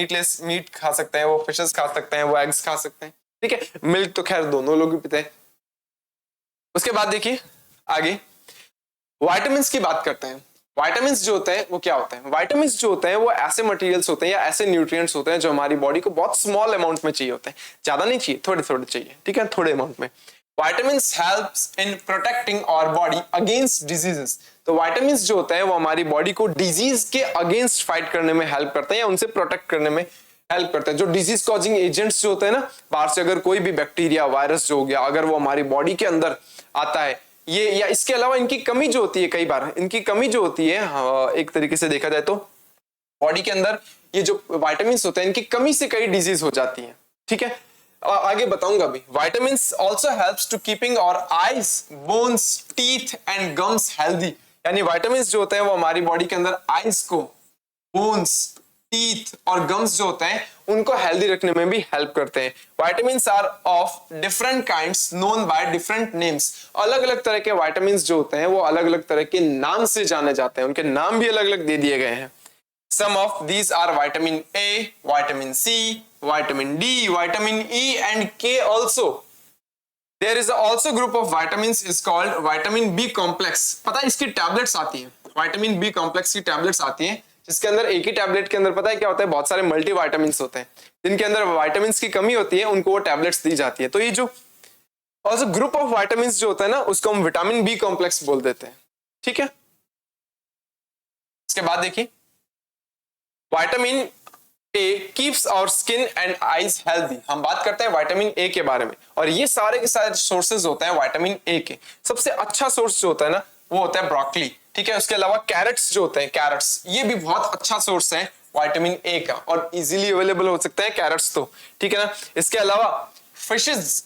मीट खा सकते हैं, वो फिशेस खा सकते हैं, वो एग्स खा सकते हैं, ठीक है। मिल्क तो खैर दोनों लोग भी पीते हैं। उसके बाद देखिए आगे विटामिन्स की बात करते हैं। विटामिन्स जो होते हैं वो क्या होते हैं? विटामिन्स जो होते हैं वो ऐसे मटेरियल्स होते हैं या ऐसे न्यूट्रिएंट्स होते हैं जो हमारी बॉडी को बहुत स्मॉल अमाउंट में चाहिए होते हैं, ज्यादा नहीं चाहिए, थोड़े थोड़े चाहिए, ठीक है, थोड़े अमाउंट में। Vitamins helps in protecting our body against diseases. तो विटामिन्स जो होते हैं वो हमारी बॉडी को डिजीज के अगेंस्ट फाइट करने में हेल्प करते हैं, या उनसे प्रोटेक्ट करने में हेल्प करते हैं। जो डिजीज कॉजिंग एजेंट्स जो होते हैं ना, बाहर से अगर कोई भी बैक्टीरिया, वायरस जो हो गया, अगर वो हमारी बॉडी के अंदर आता है, ये या इसके अलावा इनकी कमी जो होती है, कई बार इनकी कमी जो होती है, एक तरीके से देखा जाए तो बॉडी के अंदर ये जो विटामिन्स होते हैं इनकी कमी से कई डिजीज हो जाती हैं, ठीक है। आगे बताऊंगा भी। Vitamins also helps to keeping our eyes, bones, teeth and gums healthy. यानी विटामिन्स जो होते हैं वो हमारी बॉडी के अंदर आईज को, बोन्स, टीथ और गम्स जो होते हैं उनको हेल्दी रखने में भी हेल्प करते हैं। Vitamins are of different kinds known by different names. अलग अलग तरह के विटामिन्स जो होते हैं वो अलग अलग तरह के नाम से जाने जाते हैं, उनके नाम भी अलग अलग दे दिए गए हैं। Some of these are vitamin A, vitamin C, vitamin D, vitamin E and K also. There is also group of vitamins is called vitamin B complex. पता है इसकी टैबलेट्स आती हैं, विटामिन बी कॉम्प्लेक्स की टैबलेट्स आती हैं, जिसके अंदर एक ही टैबलेट के अंदर पता है क्या होता है, बहुत सारे मल्टी विटामिन्स होते हैं, जिनके अंदर विटामिन्स की कमी होती है, उनको वो टैबलेट्स दी जाती है। तो ये जो ऑल्सो ग्रुप ऑफ विटामिन्स जो होता है ना, उसको हम विटामिन बी कॉम्प्लेक्स बोल देते हैं। ठीक है, इसके बाद देखिए vitamin A keeps our skin and eyes healthy. हम बात करते हैं विटामिन ए के बारे में, और ये सारे के सारे सोर्सेज होते हैं विटामिन ए के। सबसे अच्छा सोर्स जो होता है ना, वो होता है ब्रोकली। ठीक है, उसके अलावा कैरेट्स जो होते हैं, कैरेट्स ये भी बहुत अच्छा सोर्स है विटामिन ए का, और इजीली अवेलेबल हो सकते हैं कैरेट्स तो। ठीक है ना, इसके अलावा fishes,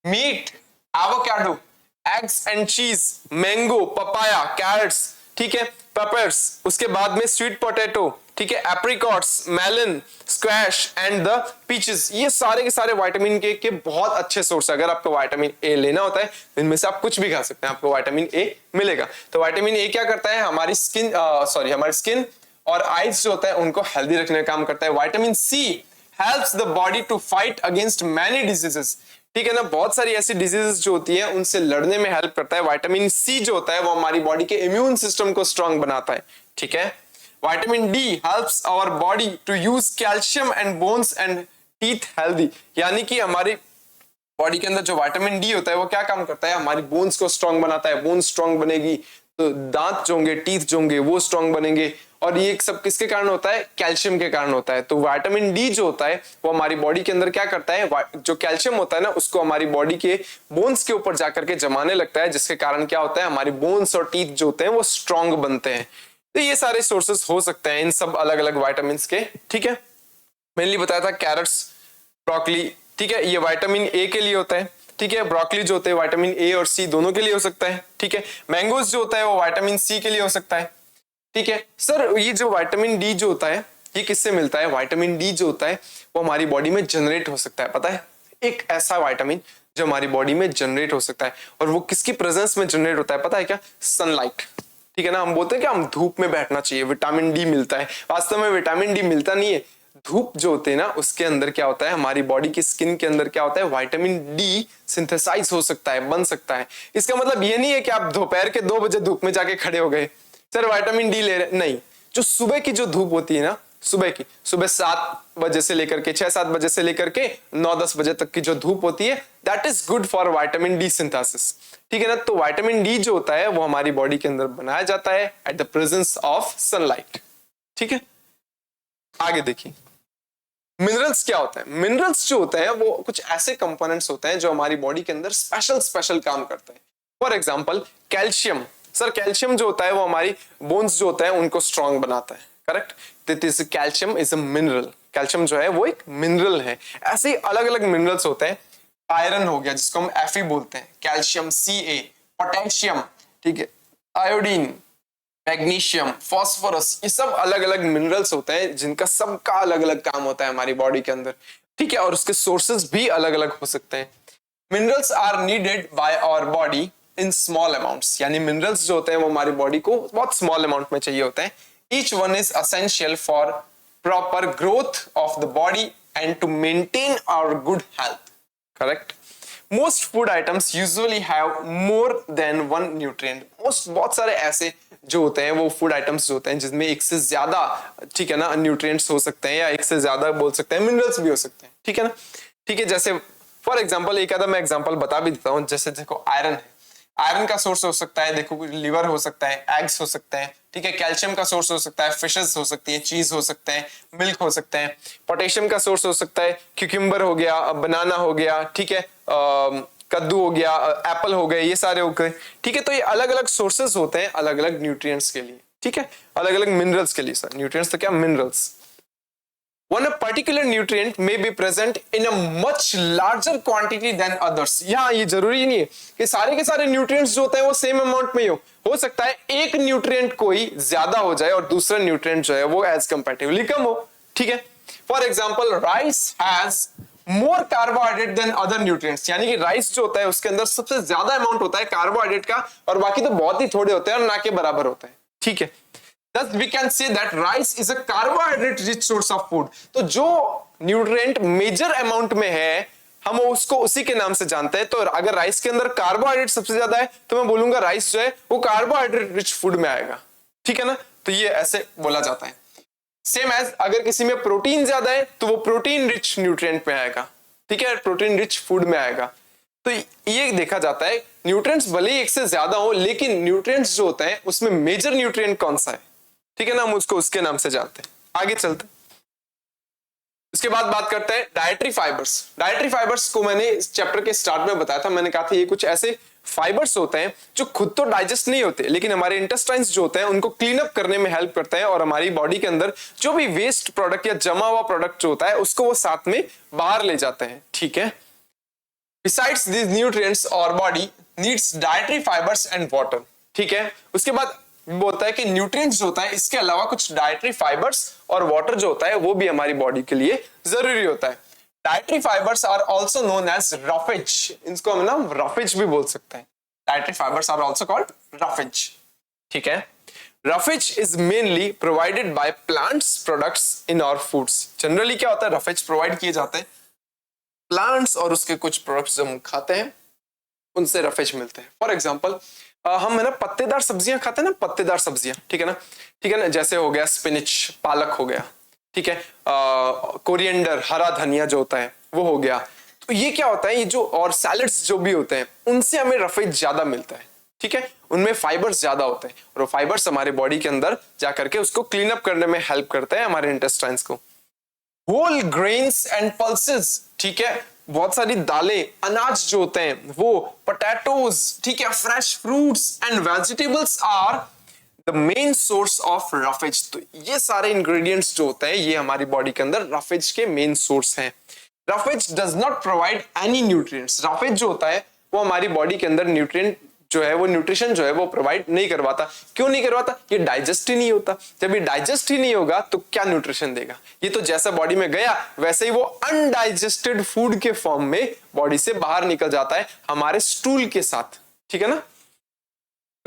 meat, avocado, eggs and cheese, mango, papaya, carrots, ठीक है, पेपर्स, उसके बाद में स्वीट पोटैटो, ठीक है, apricots, melon, squash and the peaches, ये सारे के सारे विटामिन के बहुत अच्छे सोर्स है। अगर आपको विटामिन ए लेना होता है तो इनमें से आप कुछ भी खा सकते हैं, आपको विटामिन ए मिलेगा। तो विटामिन ए क्या करता है, हमारी स्किन और आईज जो होता है उनको हेल्दी रखने का काम करता है। Vitamin C helps the body to fight against many diseases. ठीक है ना, बहुत सारी ऐसी डिजीजेस जो होती है उनसे लड़ने में हेल्प करता है। विटामिन सी जो होता है वो हमारी बॉडी के इम्यून सिस्टम को स्ट्रांग बनाता है। ठीक है, vitamin D helps our body to use calcium and bones and teeth healthy. यानी कि हमारी बॉडी के अंदर जो विटामिन डी होता है वो क्या काम करता है, हमारी बोन्स को स्ट्रांग बनाता है। बोन स्ट्रांग बनेगी तो दांत जो होंगे, टीथ जो होंगे वो स्ट्रांग बनेंगे, और ये सब किसके कारण होता है, कैल्शियम के कारण होता है। तो विटामिन डी जो होता है वो हमारी बॉडी के अंदर क्या करता है, जो कैल्शियम होता है ना उसको हमारी बॉडी के बोन्स के ऊपर जाकर के जमाने लगता है, जिसके कारण क्या होता है, हमारी बोन्स और टीथ जो होते हैं वो स्ट्रांग बनते हैं। तो ये सारे सोर्सेस हो सकते हैं इन सब अलग अलग विटामिन के। ठीक है, मेनली बताया था कैरेट्स, ब्रोकली, ठीक है, ये विटामिन ए के लिए होता है। ठीक है, ब्रोकली जो होते हैं विटामिन ए और सी दोनों के लिए हो सकता है। ठीक है, मैंगोज जो होता है वो विटामिन सी के लिए हो सकता है। ठीक है सर, ये जो विटामिन डी जो होता है ये किससे मिलता है, विटामिन डी जो होता है वो हमारी बॉडी में जनरेट हो सकता है। पता है, एक ऐसा विटामिन जो हमारी बॉडी में जनरेट हो सकता है, और वो किसकी प्रेजेंस में जनरेट होता है, पता है क्या, सनलाइट। ठीक है ना, हम बोलते हैं कि हम धूप में बैठना चाहिए, विटामिन डी मिलता है। वास्तव में विटामिन डी मिलता नहीं है, धूप जो होते हैं ना उसके अंदर क्या होता है, हमारी बॉडी की स्किन के अंदर क्या होता है, विटामिन डी सिंथेसाइज हो सकता है, बन सकता है। इसका मतलब ये नहीं है कि आप दोपहर के 2 बजे धूप में जाके खड़े हो गए, सर विटामिन डी ले रहे, नहीं। जो सुबह की जो धूप होती है ना, सुबह 7 बजे से लेकर के 6-7 बजे से लेकर के 9-10 बजे तक की जो धूप होती है, that is good for vitamin D synthesis. ठीक है ना, तो विटामिन डी जो होता है वो हमारी बॉडी के अंदर बनाया जाता है at the presence of sunlight. ठीक है, आगे देखिए मिनरल्स क्या होता है। मिनरल्स जो होते हैं वो कुछ ऐसे कंपोनेंट्स होते हैं जो हमारी बॉडी के अंदर स्पेशल काम करते हैं। For example calcium. Sir calcium जो होता है वो हमारी बोन्स जो होता है उनको स्ट्रांग बनाता है, correct. Calcium is a mineral, calcium जो है वो एक मिनरल है। ऐसे ही अलग अलग मिनरल्स होते हैं। आयरन हो गया जिसको हम Fe बोलते हैं, कैल्शियम Ca, पोटेशियम, ठीक है, आयोडीन, मैग्नीशियम, फास्फोरस, ये सब अलग अलग मिनरल्स होते हैं जिनका सबका अलग अलग काम होता है हमारी बॉडी के अंदर। ठीक है, और उसके सोर्सेज भी अलग अलग हो सकते हैं। Minerals are needed by our body in small amounts, यानी मिनरल्स जो होते हैं वो हमारी बॉडी को बहुत स्मॉल अमाउंट में चाहिए होते हैं। Each one is essential for proper growth of the body and to maintain our good health, correct. Most food items usually have more than one nutrient. बहुत सारे ऐसे जो होते हैं वो फूड आइटम्स जो होते हैं जिसमें एक से ज्यादा, ठीक है ना, न्यूट्रिएंट्स हो सकते हैं, या एक से ज्यादा बोल सकते हैं मिनरल्स भी हो सकते हैं। ठीक है ना, ठीक है, जैसे फॉर एग्जांपल एक आधा मैं एग्जांपल बता भी देता हूँ। जैसे देखो आयरन है, आयरन का सोर्स हो सकता है, देखो लिवर हो सकता है, एग्स हो सकते हैं, ठीक है। कैल्शियम का सोर्स हो सकता है, फिशेस हो सकती है, चीज हो सकते हैं, मिल्क हो सकते हैं। पोटेशियम का सोर्स हो सकता है, क्यूकम्बर हो गया, बनाना हो गया, ठीक है, कद्दू हो गया, एप्पल हो गए, ये सारे हो गए। ठीक है, तो ये अलग अलग सोर्सेज होते हैं अलग अलग न्यूट्रिएंट्स के लिए, ठीक है, अलग अलग मिनरल्स के लिए। सर न्यूट्रिएंट्स तो क्या, minerals. One a particular nutrient may be present in a much larger quantity than others. यहाँ ये जरूरी नहीं है कि सारे के सारे न्यूट्रिएंट्स जो होते हैं वो सेम अमाउंट में ही हो सकता है एक न्यूट्रिएंट कोई ज्यादा हो जाए और दूसरा न्यूट्रिएंट जो है वो एज कंपैरेटिवली कम हो, ठीक है। For example rice has more carbohydrate than other nutrients, यानी कि राइस जो होता है उसके अंदर सबसे ज्यादा अमाउंट होता है कार्बोहाइड्रेट का, और बाकी तो बहुत ही थोड़े होते हैं और ना के बराबर होते हैं, ठीक है। Thus we can say that rice is a carbohydrate rich source of food. तो जो न्यूट्रिएंट मेजर अमाउंट में है हम उसको उसी के नाम से जानते हैं। तो अगर राइस के अंदर कार्बोहाइड्रेट सबसे ज्यादा है तो मैं बोलूंगा राइस जो है वो कार्बोहाइड्रेट रिच फूड में आएगा, ठीक है ना। तो ये ऐसे बोला जाता है। सेम एज अगर किसी में प्रोटीन ज्यादा है तो वो प्रोटीन रिच न्यूट्रिएंट में आएगा, ठीक है, प्रोटीन रिच फूड में आएगा। तो ये देखा जाता है न्यूट्रिएंट्स भले ही एक से ज्यादा हो लेकिन न्यूट्रिएंट्स जो होते हैं उसमें मेजर न्यूट्रिएंट कौन सा है, ठीक है ना, हम उसको उसके नाम से जानते हैं। आगे चलते हैं। उसके बाद बात करते हैं डाइटरी फाइबर्स। डाइटरी फाइबर्स को मैंने इस चैप्टर के स्टार्ट में बताया था। मैंने कहा था ये कुछ ऐसे फाइबर्स होते हैं जो खुद तो डाइजेस्ट नहीं होते लेकिन हमारे इंटेस्टाइन्स जो होते हैं उनको क्लीन अप करने में हेल्प करते हैं और हमारी बॉडी के अंदर जो भी वेस्ट प्रोडक्ट या जमा हुआ प्रोडक्ट जो होता है उसको वो साथ में बाहर ले जाते हैं, ठीक है। बिसाइड्स दीज न्यूट्रिएंट्स और body needs dietary fibres and water, ठीक है। उसके बाद बोलता है कि न्यूट्रिएंट्स जो होता है इसके अलावा कुछ डाइटरी फाइबर्स और वाटर जो होता है वो भी हमारी बॉडी के लिए जरूरी होता है। Dietary fibres are also known as roughage, इनको हम ना रफेज भी बोल सकते हैं। Dietary fibres are also called roughage, ठीक है। Roughage is mainly provided by plants products in our foods. Generally क्या होता है, रफेज प्रोवाइड किए जाते हैं प्लांट्स और उसके कुछ प्रोडक्ट्स जो हम खाते हैं उनसे रफेज मिलते हैं। फॉर एग्जाम्पल हम है ना पत्तेदार सब्जियां खाते हैं ना, पत्तेदार सब्जियां, ठीक है ना, ठीक है ना, जैसे हो गया स्पिनिच, पालक हो गया, ठीक है, कोरिएंडर, हरा धनिया जो होता है वो हो गया। तो ये क्या होता है, ये जो और सैलड्स जो भी होते हैं उनसे हमें रफेज ज्यादा मिलता है, ठीक है, उनमें फाइबर्स ज्यादा होते हैं और वो फाइबर्स हमारे बॉडी के अंदर जाकर के उसको क्लीन अप करने में हेल्प करते हैं हमारे इंटेस्टाइन्स को। होल ग्रेन्स एंड पल्सेस, ठीक है, बहुत सारी दालें, अनाज जो होते हैं वो, पोटैटोज, ठीक है, fresh fruits and vegetables are the main source of roughage. तो ये सारे इंग्रेडिएंट्स जो होते हैं ये हमारी बॉडी के अंदर रफेज के मेन सोर्स हैं। Roughage does not provide any nutrients. Roughage जो होता है वो हमारी बॉडी के अंदर न्यूट्रिएंट जो है वो न्यूट्रिशन जो है वो प्रोवाइड नहीं करवाता। क्यों नहीं करवाता, ये डाइजेस्ट ही नहीं होता। जब ये डाइजेस्ट ही नहीं होगा तो क्या न्यूट्रिशन देगा, ये तो जैसा बॉडी में गया वैसे ही वो अनडाइजेस्टेड फूड के फॉर्म में बॉडी से बाहर निकल जाता है हमारे स्टूल के साथ, ठीक है ना।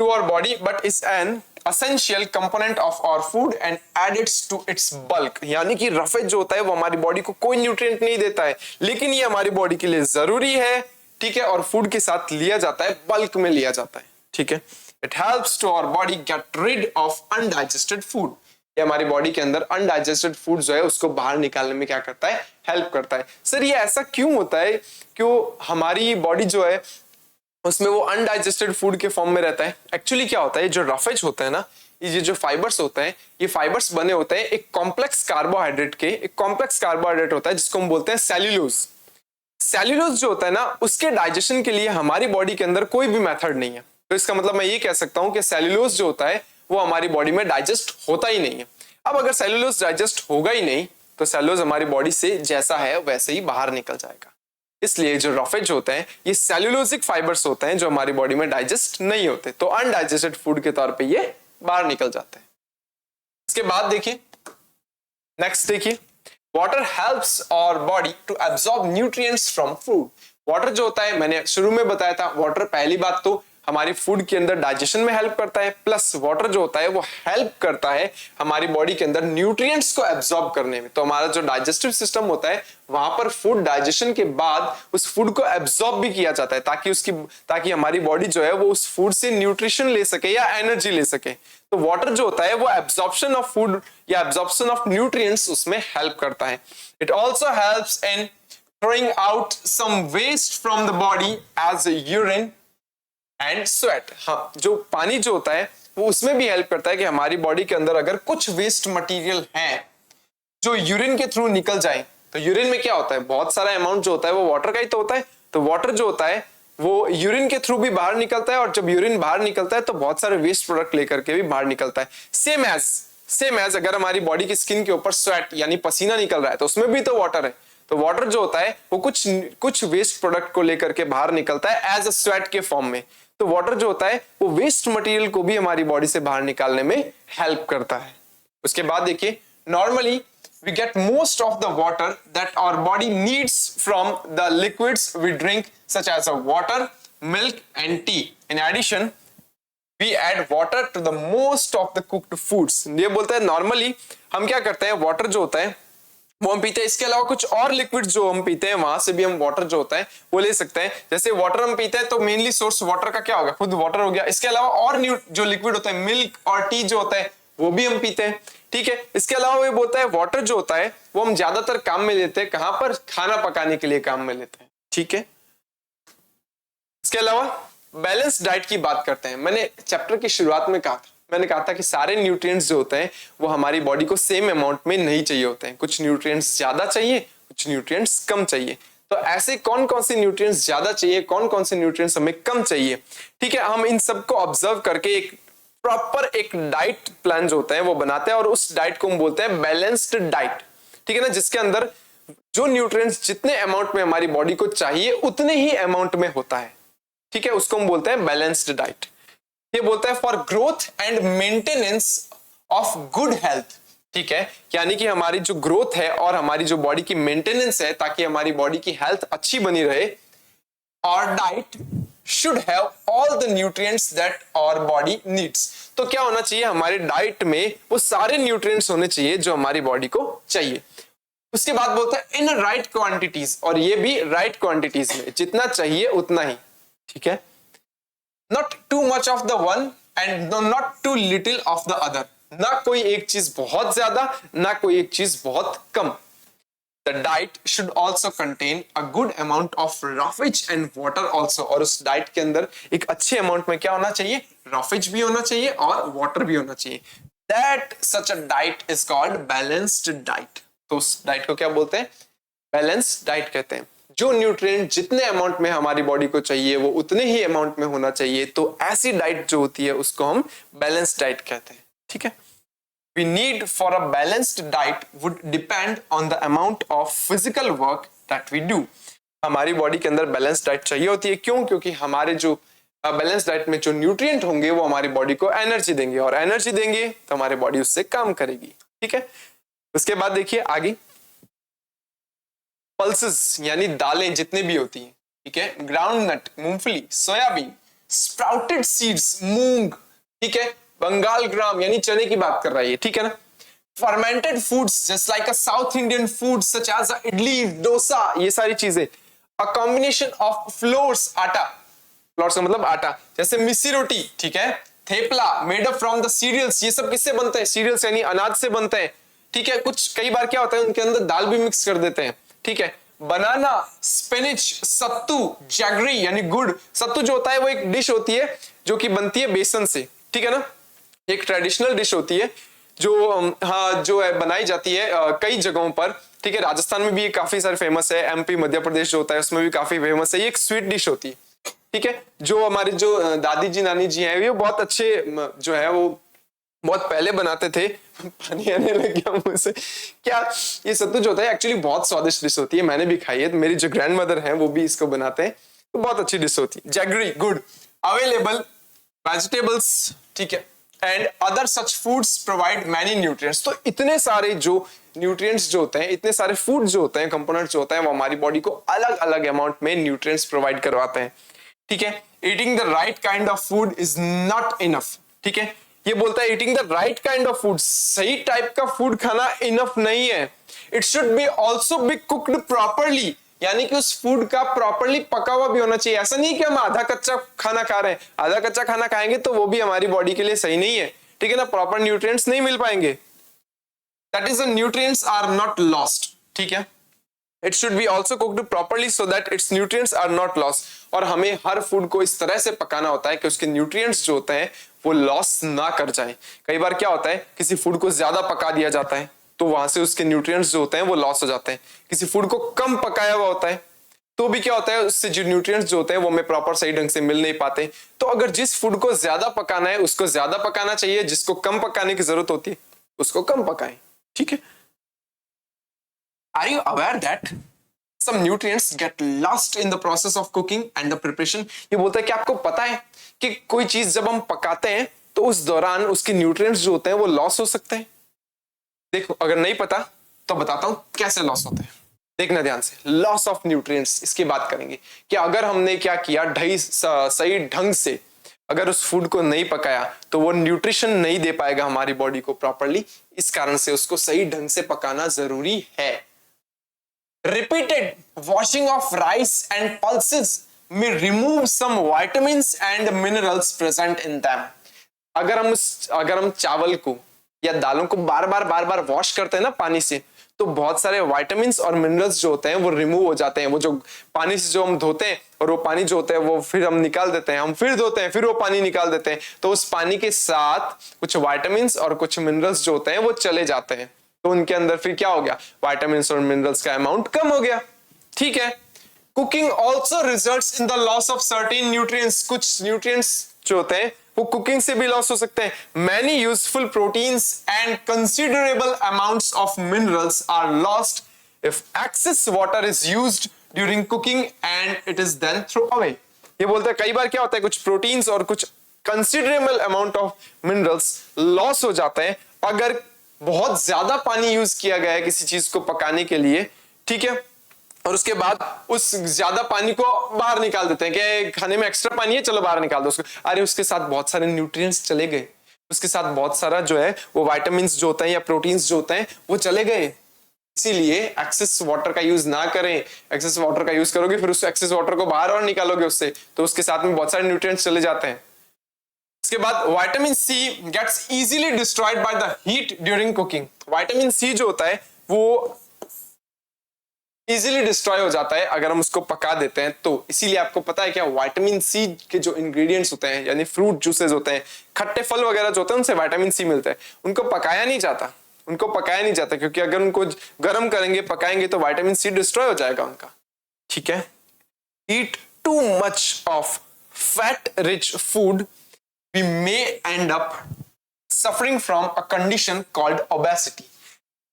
To our body but is an essential component of our food and adds to its bulk। यानी कि रफेज जो होता है वो हमारी बॉडी को कोई न्यूट्रिएंट नहीं देता है लेकिन ये हमारी बॉडी के लिए जरूरी है, ठीक है, और फूड के साथ लिया जाता है, बल्क में लिया जाता है, ठीक है। It helps to our body get rid of undigested food. ये हमारी बॉडी के अंदर अनडाइजेस्टेड फूड जो है उसको बाहर निकालने में क्या करता है, हेल्प करता है। सर ये ऐसा क्यों होता है, क्यों हमारी बॉडी जो है उसमें वो अनडाइजेस्टेड फूड के फॉर्म में रहता है। एक्चुअली क्या होता है, जो रफेज होता है ना, ये जो फाइबर्स होते हैं ये फाइबर्स बने होते हैं एक कॉम्प्लेक्स कार्बोहाइड्रेट के। एक कॉम्प्लेक्स कार्बोहाइड्रेट होता है जिसको हम बोलते हैं सेल्यूलोज। सेल्यूलोज जो होता है ना उसके डाइजेशन के लिए हमारी बॉडी के अंदर कोई भी मेथड नहीं है। तो इसका मतलब मैं ये कह सकता हूं कि सेल्यूलोज जो होता है वो हमारी बॉडी में डाइजेस्ट होता ही नहीं है। अब अगर सेल्यूलोज डाइजेस्ट होगा ही नहीं तो सेल्यूलोज हमारी बॉडी से जैसा है वैसे ही बाहर निकल जाएगा। इसलिए जो रफेज होते हैं ये सेल्यूलोजिक फाइबर्स होते हैं जो हमारी बॉडी में डाइजेस्ट नहीं होते, तो अनडाइजेस्टेड फूड के तौर पे ये बाहर निकल जाते हैं। इसके बाद देखिए नेक्स्ट, देखिए water helps our body to absorb nutrients from food. Water जो होता है मैंने शुरू में बताया था, वाटर पहली बात तो हमारी फूड के अंदर डाइजेशन में हेल्प करता है, प्लस वाटर जो होता है वो हेल्प करता है हमारी बॉडी के अंदर न्यूट्रिएंट्स को एब्सॉर्ब करने में। तो हमारा जो डाइजेस्टिव सिस्टम होता है वहां पर फूड डाइजेशन के बाद उस फूड को एब्सॉर्ब भी किया जाता है ताकि हमारी बॉडी जो है वो उस फूड से न्यूट्रिशन ले सके या एनर्जी ले सके। तो वाटर जो होता है वो एब्सॉर्प्शन ऑफ फूड या एब्सॉर्प्शन ऑफ न्यूट्रिएंट्स उसमें हेल्प करता है। It also helps in throwing out some waste from the body as urine and sweat। हाँ, जो पानी जो होता है वो उसमें भी हेल्प करता है कि हमारी बॉडी के अंदर अगर कुछ वेस्ट मटेरियल है जो यूरिन के थ्रू निकल जाए। तो यूरिन में क्या होता है, बहुत सारा अमाउंट जो होता है वो वाटर का ही तो होता है। तो वाटर जो होता है वो यूरिन के थ्रू भी बाहर निकलता है और जब यूरिन बाहर निकलता है तो बहुत सारे वेस्ट प्रोडक्ट लेकर के भी बाहर निकलता है। सेम एज अगर हमारी बॉडी की स्किन के ऊपर स्वेट यानी पसीना निकल रहा है तो उसमें भी तो वाटर है। तो वाटर जो होता है वो कुछ वेस्ट प्रोडक्ट को लेकर के बाहर निकलता है एज अ स्वेट के फॉर्म में। तो वाटर जो होता है वो वेस्ट मटेरियल को भी हमारी बॉडी से बाहर निकालने में हेल्प करता है। उसके बाद देखिए normally we get most of the water that our body needs from the liquids we drink such as water, milk and tea. In addition, we add water to the most of the cooked foods. ये बोलता है normally हम क्या करते हैं, water जो होता है वो हम पीते हैं, इसके अलावा कुछ और लिक्विड जो हम पीते हैं वहां से भी हम वाटर जो होता है वो ले सकते हैं। जैसे वाटर हम पीते हैं तो मेनली सोर्स वाटर का क्या होगा, खुद वाटर हो गया। इसके अलावा और जो लिक्विड होता है, मिल्क और टी जो होता है वो भी हम पीते हैं, ठीक है। इसके अलावा ये बोलता है वाटर जो होता है वो हम ज्यादातर काम में लेते हैं, कहां पर, खाना पकाने के लिए काम में लेते हैं, ठीक है। इसके अलावा बैलेंस डाइट की बात करते हैं। मैंने चैप्टर की शुरुआत में कहा था, मैंने कहा था कि सारे न्यूट्रिएंट्स जो होते हैं वो हमारी बॉडी को सेम अमाउंट में नहीं चाहिए होते हैं। कुछ न्यूट्रिएंट्स ज्यादा चाहिए, कुछ न्यूट्रिएंट्स कम चाहिए। तो ऐसे कौन कौन से न्यूट्रिएंट्स ज्यादा चाहिए, कौन कौन से न्यूट्रिएंट्स हमें कम चाहिए, ठीक है, हम इन सबको ऑब्जर्व करके एक प्रॉपर एक डाइट प्लान जो होता है वो बनाते हैं और उस डाइट को हम बोलते हैं बैलेंस्ड डाइट, ठीक है ना, जिसके अंदर जो न्यूट्रिएंट्स जितने अमाउंट में हमारी बॉडी को चाहिए उतने ही अमाउंट में होता है, ठीक है, उसको हम बोलते हैं बैलेंस्ड डाइट। ये बोलता है for growth and maintenance of good health, ठीक है, यानी कि हमारी जो ग्रोथ है और हमारी जो बॉडी की मेंटेनेंस है, ताकि हमारी बॉडी की हेल्थ अच्छी बनी रहे, और diet should have all the nutrients that our body needs. तो क्या होना चाहिए, हमारे डाइट में वो सारे न्यूट्रिएंट्स होने चाहिए जो हमारी बॉडी को चाहिए। उसके बाद बोलता है इन राइट क्वांटिटीज, और ये भी राइट क्वांटिटीज में, जितना चाहिए उतना ही, ठीक है, not too much of the one and not too little of the other, ना कोई एक चीज बहुत ज्यादा, ना कोई एक चीज बहुत कम। The diet should also contain a good amount of roughage and water also, और उस डाइट के अंदर एक अच्छे अमाउंट में क्या होना चाहिए, रॉफेज भी होना चाहिए और वाटर भी होना चाहिए। That such a diet is called balanced diet. तो उस डाइट को क्या बोलते हैं, बैलेंस्ड डाइट कहते हैं। जो न्यूट्रिएंट जितने अमाउंट में हमारी बॉडी को चाहिए वो उतने ही अमाउंट में होना चाहिए। तो ऐसी डाइट जो होती है उसको हम बैलेंस्ड डाइट कहते हैं, ठीक है। We need for a balanced diet would depend on the amount of physical work that we do. हमारी बॉडी के अंदर बैलेंस डाइट चाहिए होती है, क्यों, क्योंकि हमारे जो बैलेंस डाइट में जो न्यूट्रिएंट होंगे वो हमारी बॉडी को एनर्जी देंगे, और एनर्जी देंगे तो हमारी बॉडी उससे काम करेगी, ठीक है। उसके बाद देखिए आगे, पल्सेस यानी दालें जितने भी होती हैं, ठीक है, ग्राउंड नट, मूंगफली, सोयाबीन, स्प्राउटेड सीड्स, मूंग, ठीक है, बंगाल ग्राम यानी चने की बात कर रहा है, ठीक है ना। Fermented foods just like a South Indian food such as idli, dosa, ये सारी चीजें। अ कॉम्बिनेशन ऑफ फ्लोर्स, आटा, फ्लोर्स का मतलब आटा, जैसे मिस्सी रोटी, ठीक है, thepla made up from the cereals, ये सब किससे बनते हैं, सीरियल्स यानी अनाज से बनते हैं, ठीक है। कुछ कई बार क्या होता है उनके अंदर दाल भी मिक्स कर देते हैं, ठीक है। बनाना, स्पिनच, सत्तू, जैगरी यानी गुड़। सत्तू जो होता है वो एक डिश होती है जो कि बनती है बेसन से, ठीक है ना, एक ट्रेडिशनल डिश होती है जो जो है बनाई जाती है कई जगहों पर, ठीक है। राजस्थान में भी ये काफी सारे फेमस है, एमपी मध्य प्रदेश जो होता है उसमें भी काफी फेमस है। ये एक स्वीट डिश होती है, ठीक है, जो हमारे जो दादी जी नानी जी हैं ये बहुत अच्छे जो है वो बहुत पहले बनाते थे। पानी आने लग गया मुंह से। क्या ये सत्तू जो होता है एक्चुअली बहुत स्वादिष्ट डिश होती है, मैंने भी खाई है, मेरी जो ग्रैंड मदर है वो भी इसको बनाते हैं, तो बहुत अच्छी डिश होती है। जैगरी, गुड़, अवेलेबल वेजिटेबल्स, ठीक है, and other such foods provide many nutrients. तो इतने सारे जो न्यूट्रिएंट्स जो होते हैं, इतने सारे फूड जो होते हैं, कंपोनेंट्स जो होते हैं, वो हमारी बॉडी को अलग अलग अमाउंट में न्यूट्रिएंट्स प्रोवाइड करवाते हैं, ठीक है। Eating the right kind of food is not enough, ठीक है। ये बोलता है eating the right kind of food, सही टाइप का फूड खाना इनफ नहीं है। It should be also be cooked properly, यानी कि उस फूड का प्रॉपरली पका हुआ भी होना चाहिए। ऐसा नहीं कि हम आधा कच्चा खाना खा रहे हैं, आधा कच्चा खाना खाएंगे तो वो भी हमारी बॉडी के लिए सही नहीं है, ठीक है ना, प्रॉपर न्यूट्रिएंट्स नहीं मिल पाएंगे। That is the nutrients are not lost, ठीक है। It should be also cooked properly so that its nutrients are not lost. और हमें हर फूड को इस तरह से पकाना होता है कि उसके न्यूट्रिएंट्स जो होते हैं वो लॉस ना कर जाए। कई बार क्या होता है, किसी फूड को ज्यादा पका दिया जाता है तो वहां से उसके न्यूट्रिएंट्स जो होते हैं वो लॉस हो जाते हैं। किसी फूड को कम पकाया हुआ होता है तो भी क्या होता है, उससे जो न्यूट्रिएंट्स जो होते हैं वो हमें प्रॉपर सही ढंग से मिल नहीं पाते। तो अगर जिस फूड को ज्यादा पकाना है उसको ज्यादा पकाना चाहिए, जिसको कम पकाने की जरूरत होती है उसको कम पकाएं, ठीक है। Are you aware that some nutrients get lost in the process of cooking and the preparation? ये बोलता है कि आपको पता है कि कोई चीज जब हम पकाते हैं तो उस दौरान उसके न्यूट्रिएंट्स जो होते हैं वो लॉस हो सकते हैं। देखो, अगर नहीं पता तो बताता हूं कैसे लॉस होते हैं, देखना ध्यान से। लॉस ऑफ न्यूट्रिएंट्स इसकी बात करेंगे कि अगर हमने क्या किया, सही ढंग से अगर उस फूड को नहीं पकाया तो वो न्यूट्रिशन नहीं दे पाएगा हमारी बॉडी को प्रॉपरली। इस कारण से उसको सही ढंग से पकाना जरूरी है। Repeated washing of rice and pulses may remove some vitamins and minerals present in them. अगर हम चावल को या दालों को बार बार वॉश करते हैं ना पानी से, तो बहुत सारे विटामिन्स और मिनरल्स जो होते हैं वो रिमूव हो जाते हैं। वो जो पानी से जो हम धोते हैं और वो पानी जो होता है वो फिर हम निकाल देते हैं, हम फिर धोते हैं, फिर वो पानी निकाल देते हैं, तो उस पानी के साथ कुछ विटामिन्स और कुछ मिनरल्स जो होते हैं वो चले जाते हैं। तो उनके अंदर फिर क्या हो गया, विटामिन्स और मिनरल्स का अमाउंट कम हो गया। ठीक है। Cooking also results in the loss of certain nutrients. कुछ न्यूट्रिएंट्स जो होते हैं वो कुकिंग से भी लॉस हो सकते हैं। Many useful proteins and considerable amounts of minerals are lost if excess water is used during cooking and it is then throw away. ये बोलते हैं कई बार क्या होता है, कुछ प्रोटीन्स और कुछ considerable amount of minerals loss हो जाते हैं अगर बहुत ज्यादा पानी यूज किया गया है किसी चीज को पकाने के लिए। ठीक है। और उसके बाद उस ज्यादा पानी को बाहर निकाल देते हैं कि खाने में एक्स्ट्रा पानी है, चलो बाहर निकाल दो उसको। अरे उसके साथ बहुत सारे न्यूट्रिएंट्स चले गए, उसके साथ बहुत सारा जो है वो विटामिन्स जो होते हैं या प्रोटीन्स जो होते हैं वो चले गए। इसीलिए एक्सेस वाटर का यूज ना करें। एक्सेस वाटर का यूज करोगे फिर उस एक्सेस वाटर को बाहर और निकालोगे उससे, तो उसके साथ में बहुत सारे न्यूट्रिएंट्स चले जाते हैं। इसके बाद vitamin C gets easily destroyed by the heat during cooking. Vitamin C जो होता है वो इजीली डिस्ट्रॉय हो जाता है अगर हम उसको पका देते हैं तो। इसीलिए आपको पता है क्या, विटामिन सी के जो इंग्रेडिएंट्स होते हैं यानी फ्रूट जूसेस होते हैं, खट्टे फल वगैरह जो होते हैं उनसे विटामिन सी मिलता है। उनको पकाया नहीं जाता क्योंकि अगर उनको गर्म करेंगे पकाएंगे तो विटामिन सी डिस्ट्रॉय हो जाएगा उनका। ठीक है। Eat too much of fat rich food we may end up suffering from a condition called obesity.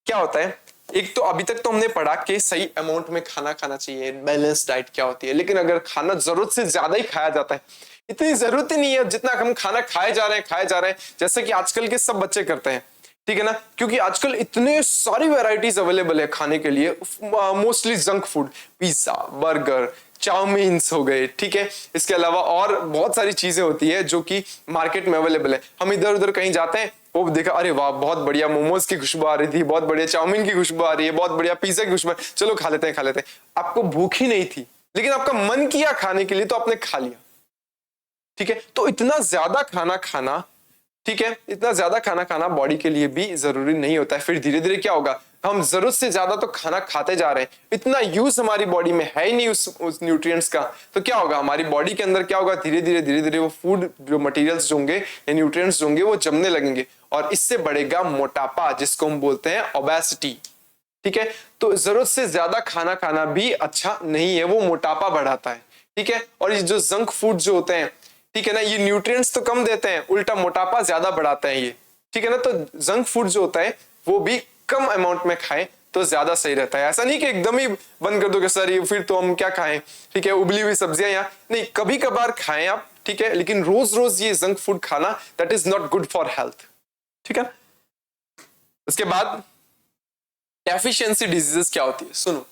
क्या होता है, एक तो अभी तक तो हमने पढ़ा कि सही अमाउंट में खाना खाना चाहिए, बैलेंस डाइट क्या होती है, लेकिन अगर खाना जरूरत से ज्यादा ही खाया जाता है, इतनी जरूरत ही नहीं है जितना हम खाना खाए जा रहे हैं, जैसे कि आजकल के सब बच्चे करते हैं। ठीक है ना, क्योंकि आजकल इतने सारी वैरायटीज अवेलेबल है खाने के लिए, mostly junk food, pizza, burger, chowmeins हो गए। ठीक है। इसके अलावा और बहुत सारी चीजें होती है जो कि मार्केट में अवेलेबल है। हम इधर उधर कहीं जाते हैं, वो देखा, अरे वाह बहुत बढ़िया मोमोज की खुशबू आ रही थी, बहुत बढ़िया चाउमीन की खुशबू आ रही है, बहुत बढ़िया पिज्जा की खुशबू, चलो खा लेते हैं। आपको भूख ही नहीं थी लेकिन आपका मन किया खाने के लिए तो आपने खा लिया। ठीक है। तो इतना ज्यादा खाना खाना, ठीक है, इतना ज्यादा खाना खाना बॉडी के लिए भी जरूरी नहीं होता है। फिर धीरे धीरे क्या होगा, हम जरूरत से ज्यादा तो खाना खाते जा रहे हैं, इतना यूज हमारी बॉडी में है ही नहीं उस न्यूट्रिएंट्स का, तो क्या होगा हमारी बॉडी के अंदर, क्या होगा, धीरे धीरे वो फूड जो मटेरियल्स जो होंगे या न्यूट्रिएंट्स जो होंगे वो जमने लगेंगे और इससे बढ़ेगा मोटापा, जिसको हम बोलते हैं ओबेसिटी। ठीक है। तो जरूरत से ज्यादा खाना खाना भी अच्छा नहीं है, वो मोटापा बढ़ाता है। ठीक है। और ये जो जंक फूड जो होते हैं, ठीक है ना, ये न्यूट्रिएंट्स तो कम देते हैं, उल्टा मोटापा ज्यादा बढ़ाते हैं ये। ठीक है ना। तो जंक फूड जो होता है वो भी कम अमाउंट में खाएं तो ज्यादा सही रहता है। ऐसा नहीं कि एकदम ही बंद कर दो कि सर ये फिर तो हम क्या खाएं, ठीक है, उबली हुई सब्जियां, या नहीं, कभी कभार खाएं आप, ठीक है, लेकिन रोज रोज ये जंक फूड खाना that is not good for health. ठीक है। उसके बाद डेफिशिएंसी डिजीजेस क्या होती है, सुनो।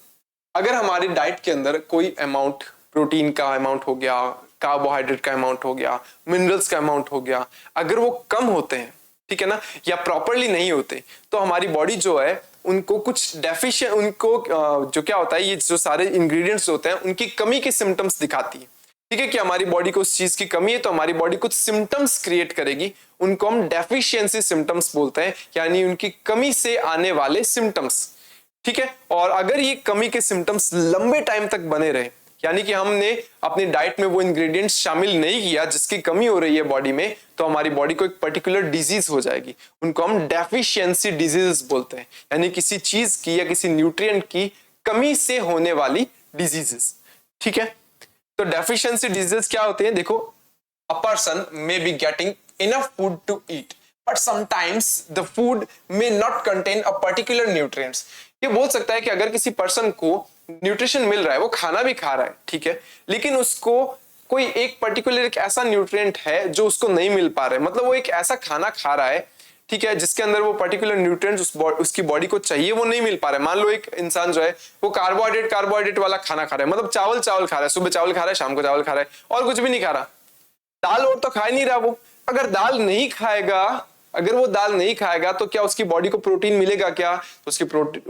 अगर हमारी डाइट के अंदर कोई अमाउंट, प्रोटीन का अमाउंट हो गया, कार्बोहाइड्रेट का अमाउंट हो गया, मिनरल्स का अमाउंट हो गया, अगर वो कम होते हैं, ठीक है ना, या प्रॉपरली नहीं होते, तो हमारी बॉडी जो है उनको कुछ डेफिशिएंट, उनको जो क्या होता है, ये जो सारे इंग्रेडिएंट्स होते हैं उनकी कमी के सिम्टम्स दिखाती है। ठीक है, कि हमारी बॉडी को उस चीज की कमी है तो हमारी बॉडी कुछ सिम्टम्स क्रिएट करेगी, उनको हम डेफिशिएंसी सिम्टम्स बोलते हैं, यानी उनकी कमी से आने वाले सिम्टम्स। ठीक है। और अगर ये कमी के सिम्टम्स लंबे टाइम तक बने रहे, यानी कि हमने अपनी डाइट में वो इंग्रेडिएंट्स शामिल नहीं किया जिसकी कमी हो रही है बॉडी में, तो हमारी बॉडी को एक पर्टिकुलर डिजीज हो जाएगी, उनको हम डेफिशिएंसी डिजीज बोलते हैं, यानी किसी चीज की या किसी न्यूट्रिएंट की कमी से होने वाली डिजीजेस। ठीक है। तो डेफिशिएंसी डिजीज क्या होते हैं, देखो, a person may be getting enough food to eat but sometimes the food may not contain a particular nutrients. ये बोल सकता है कि अगर किसी पर्सन को न्यूट्रिशन मिल रहा है, वो खाना भी खा रहा है, ठीक है, लेकिन उसको कोई एक पर्टिकुलर एक ऐसा न्यूट्रिएंट है जो उसको नहीं मिल पा रहा है, मतलब वो एक ऐसा खाना खा रहा है, ठीक है, जिसके अंदर वो पर्टिकुलर न्यूट्रिएंट उसकी बॉडी को चाहिए, वो नहीं मिल पा रहा है। मान लो एक इंसान जो है वो कार्बोहाइड्रेट वाला खाना खा रहा है, मतलब चावल खा रहा है, सुबह चावल खा रहा है, शाम को चावल खा रहा है और कुछ भी नहीं खा रहा, दाल और तो खा ही नहीं रहा वो। अगर दाल नहीं खाएगा, अगर वो दाल नहीं खाएगा तो क्या उसकी बॉडी को प्रोटीन मिलेगा क्या? तो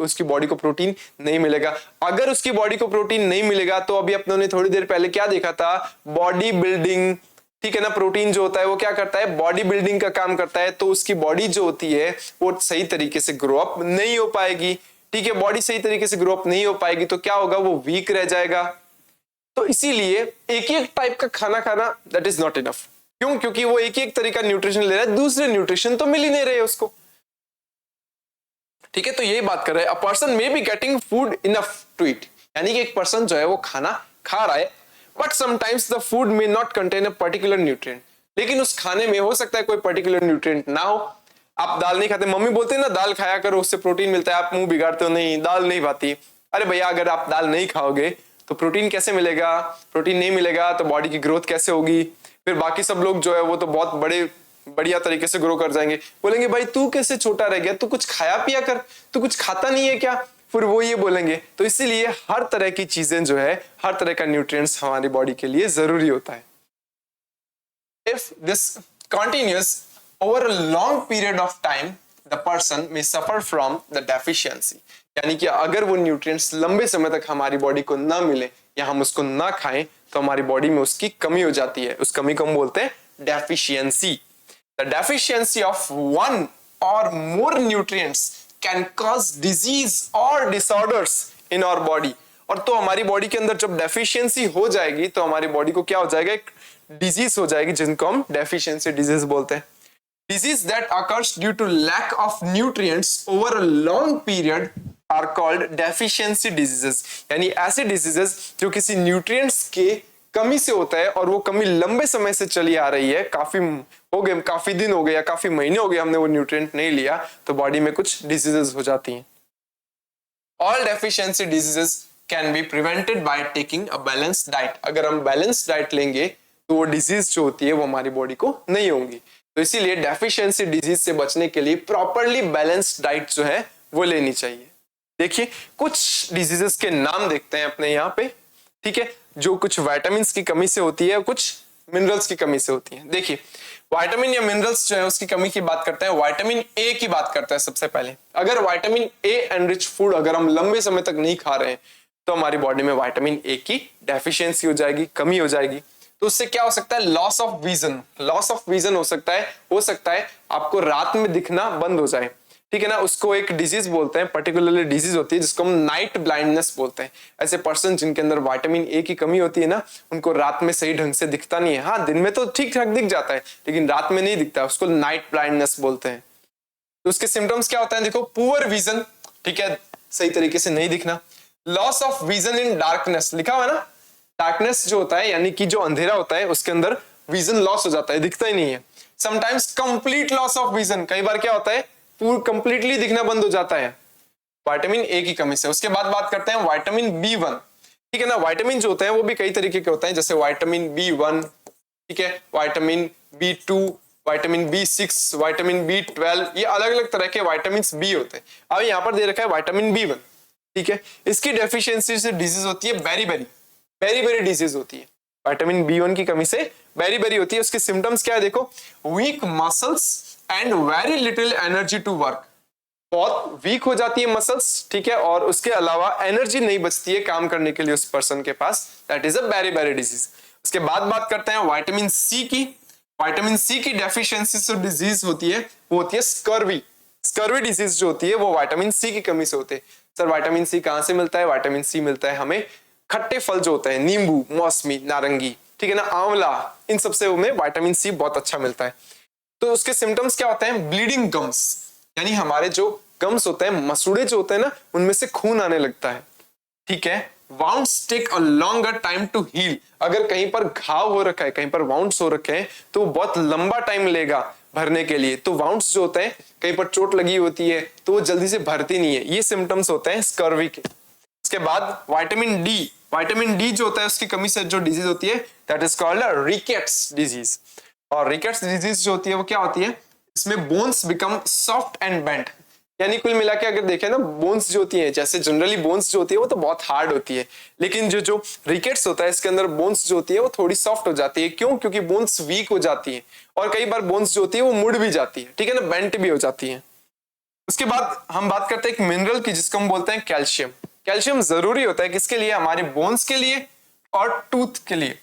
उसकी बॉडी को प्रोटीन नहीं मिलेगा। अगर उसकी बॉडी को प्रोटीन नहीं मिलेगा तो अभी अपनों ने थोड़ी देर पहले क्या देखा था? बॉडी बिल्डिंग, ठीक है ना। प्रोटीन जो होता है वो क्या करता है? बॉडी बिल्डिंग का काम करता है। तो उसकी बॉडी जो होती है वो सही तरीके से ग्रो अप नहीं हो पाएगी, ठीक है। बॉडी सही तरीके से ग्रो अप नहीं हो पाएगी तो क्या होगा? वो वीक रह जाएगा। तो इसीलिए एक ही एक टाइप का खाना खाना दैट इज नॉट इनफ। क्यों? क्योंकि वो एक ही एक तरीका न्यूट्रिशन ले रहा है, दूसरे न्यूट्रिशन तो मिल ही नहीं रहे उसको, ठीक है। तो यही बात कर रहे हैं, a person may be getting food enough to eat, यानी कि एक पर्सन जो है वो खाना खा रहा है, but sometimes the food may not contain a particular nutrient, लेकिन उस खाने में हो सकता है कोई पर्टिकुलर न्यूट्रिएंट ना हो। आप दाल नहीं खाते, मम्मी बोलते हैं ना दाल खाया करो उससे प्रोटीन मिलता है, आप मुंह बिगाड़ते हो, नहीं दाल नहीं भाती। अरे भैया, अगर आप दाल नहीं खाओगे तो प्रोटीन कैसे मिलेगा? प्रोटीन नहीं मिलेगा तो बॉडी की ग्रोथ कैसे होगी? फिर बाकी सब लोग जो है वो तो बहुत बढ़िया तरीके से ग्रो कर जाएंगे। बोलेंगे भाई तू कैसे छोटा रह गया, तू कुछ खाया पिया कर, तू कुछ खाता नहीं है क्या? फिर वो ये बोलेंगे। तो इसीलिए हर तरह की चीजें जो है, हर तरह का न्यूट्रिएंट्स हमारी बॉडी के लिए जरूरी होता है। If this continuous over a long period of time the person may suffer from the deficiency, यानी कि अगर वो न्यूट्रिएंट्स लंबे समय तक हमारी बॉडी को ना मिले या हम उसको ना खाएं तो हमारी बॉडी में उसकी कमी हो जाती है। उस कमी को हम बोलते हैं deficiency. The deficiency of one or more nutrients can cause disease or disorders in our body। और तो हमारी बॉडी के अंदर जब डेफिशिएंसी हो जाएगी तो हमारी बॉडी को क्या हो जाएगा? एक डिजीज हो जाएगी जिनको हम डेफिशिएंसी डिजीज बोलते हैं। Disease that occurs due to lack of nutrients over a long period are called deficiency diseases। यानी ऐसे डिजीजेस जो किसी न्यूट्रिएंट्स के कमी से होता है और वो कमी लंबे समय से चली आ रही है, काफी दिन हो गए या काफी महीने हो गए हमने वो न्यूट्रिएंट नहीं लिया, तो बॉडी में कुछ डिजीजेस हो जाती हैं। All deficiency diseases can be prevented by taking a balanced diet. अगर हम बैलेंस्ड डाइट लेंगे तो वो डिजीज जो होती है वो हमारी बॉडी को नहीं होंगी। तो इसीलिए डेफिशिएंसी डिजीज से बचने के लिए प्रॉपरली बैलेंस्ड डाइट जो है वो लेनी चाहिए। देखिए कुछ डिजीजेस के नाम देखते हैं अपने यहाँ पे, ठीक है, जो कुछ विटामिन की कमी से होती है, कुछ मिनरल्स की कमी से होती है। देखिए विटामिन या मिनरल्स जो है उसकी कमी की बात करते हैं, विटामिन ए की बात करते हैं सबसे पहले। अगर विटामिन ए एनरिच फूड अगर हम लंबे समय तक नहीं खा रहे हैं तो हमारी बॉडी में विटामिन ए की डेफिशिएंसी हो जाएगी, कमी हो जाएगी। तो उससे क्या हो सकता है? Loss of vision. Loss of vision हो सकता है आपको रात में दिखना बंद हो जाए, ठीक है ना। उसको एक डिजीज बोलते हैं, पर्टिकुलरली डिजीज होती है जिसको हम नाइट ब्लाइंडनेस बोलते हैं। ऐसे पर्सन जिनके अंदर विटामिन ए की कमी होती है ना, उनको रात में सही ढंग से दिखता नहीं है। हाँ, दिन में तो ठीक ठाक दिख जाता है लेकिन रात में नहीं दिखता, उसको नाइट ब्लाइंडनेस बोलते हैं। तो उसके सिम्टम्स क्या होता है? देखो, पुअर विजन, ठीक है, सही तरीके से नहीं दिखना। Loss of vision in darkness, लिखा हुआ है ना, डार्कनेस जो होता है यानी कि जो अंधेरा होता है उसके अंदर विजन लॉस हो जाता है, दिखता ही नहीं है। Sometimes complete loss of vision, कई बार क्या होता है पूरा कंप्लीटली दिखना बंद हो जाता है विटामिन ए की कमी से। उसके बाद बात करते हैं विटामिन बी1, ठीक है ना। विटामिन जो होते हैं वो भी कई तरीके के होते हैं, जैसे विटामिन बी1, ठीक है, vitamin बी2, vitamin B6, vitamin B12, ये अलग अलग तरह के विटामिन बी होते हैं। अब यहाँ पर दे रखा है विटामिन बी1, ठीक है, इसकी डेफिशिएंसी से डिजीज होती है बेरी डिजीज होती है। विटामिन बी1 की कमी से बेरी होती है। उसके सिम्टम्स क्या है? देखो, weak muscles and very little energy to work, बहुत वीक हो जाती है मसल्स, ठीक है, और उसके अलावा एनर्जी नहीं बचती है काम करने के लिए उस पर्सन के पास, that is a very disease. उसके बाद बात करते हैं विटामिन सी की। विटामिन सी की डेफिशिएंसी से डिजीज होती है वो होती है स्कर्वी डिजीज जो होती है वो विटामिन सी की कमी से होती है। सर विटामिन सी कहां से मिलता है? विटामिन सी मिलता है हमें खट्टे फल जो होते हैं, नींबू, मौसमी, नारंगी, ठीक है ना, आंवला, इन सबसे हमें विटामिन सी बहुत अच्छा मिलता है। तो उसके सिम्टम्स क्या होते हैं? ब्लीडिंग गम्स, यानी हमारे जो गम्स होते हैं, मसूड़े जो होते हैं ना, उनमें से खून आने लगता है, ठीक है। Wounds take a longer time to heal, अगर कहीं पर घाव हो रखा है, कहीं पर वाउंड्स हो रखे हैं तो बहुत लंबा टाइम लेगा भरने के लिए। तो वाउंड्स जो होते हैं, कहीं पर चोट लगी होती है तो वो जल्दी से भरती नहीं है, ये सिम्टम्स होते हैं स्कर्वी के। उसके बाद विटामिन डी जो होता है उसकी कमी से जो डिजीज होती है that is called rickets disease. और रिकेट्स डिजीज जो होती है वो क्या होती है? इसमें bones become soft and bent, यानी कुल मिला के अगर देखें ना, बोन्स जो होती है, जैसे जनरली बोन्स जो होती है वो तो बहुत हार्ड होती है, लेकिन जो जो रिकेट्स होता है इसके अंदर बोन्स जो होती है वो थोड़ी सॉफ्ट हो जाती है। क्यों? क्योंकि बोन्स वीक हो जाती है और कई बार बोन्स जो होती है वो मुड़ भी जाती है, ठीक है ना, बेंट भी हो जाती है। उसके बाद हम बात करते हैं एक मिनरल की जिसको हम बोलते हैं कैल्शियम। कैल्शियम जरूरी होता है किसके लिए? हमारे बोन्स के लिए और टूथ के लिए,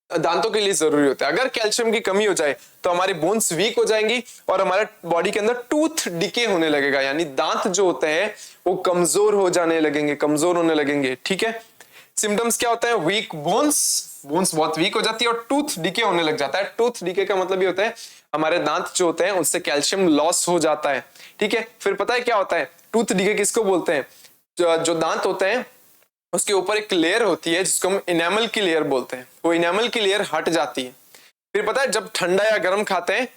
दांतों के लिए जरूरी होता है। अगर कैल्शियम की कमी हो जाए तो हमारे बोन्स वीक हो जाएंगी और हमारे बॉडी के अंदर टूथ डिके होने लगेगा, यानी दांत जो होते हैं वो कमजोर हो जाने लगेंगे, कमजोर होने लगेंगे, ठीक है। सिम्टम्स क्या होता है? वीक बोन्स, बोन्स बहुत वीक हो जाती है और टूथ डिके होने लग जाता है। टूथ डिके का मतलब ये होता है हमारे दांत जो होते हैं उससे कैल्शियम लॉस हो जाता है, ठीक है। फिर पता है क्या होता है? टूथ डिके किसको बोलते हैं? जो दांत होते हैं उसके ऊपर एक लेयर होती है जिसको हम इनेमल की लेयर बोलते हैं, वो इनेमल की लेयर हट जाती है। फिर पता है जब ठंडा या गर्म खाते हैं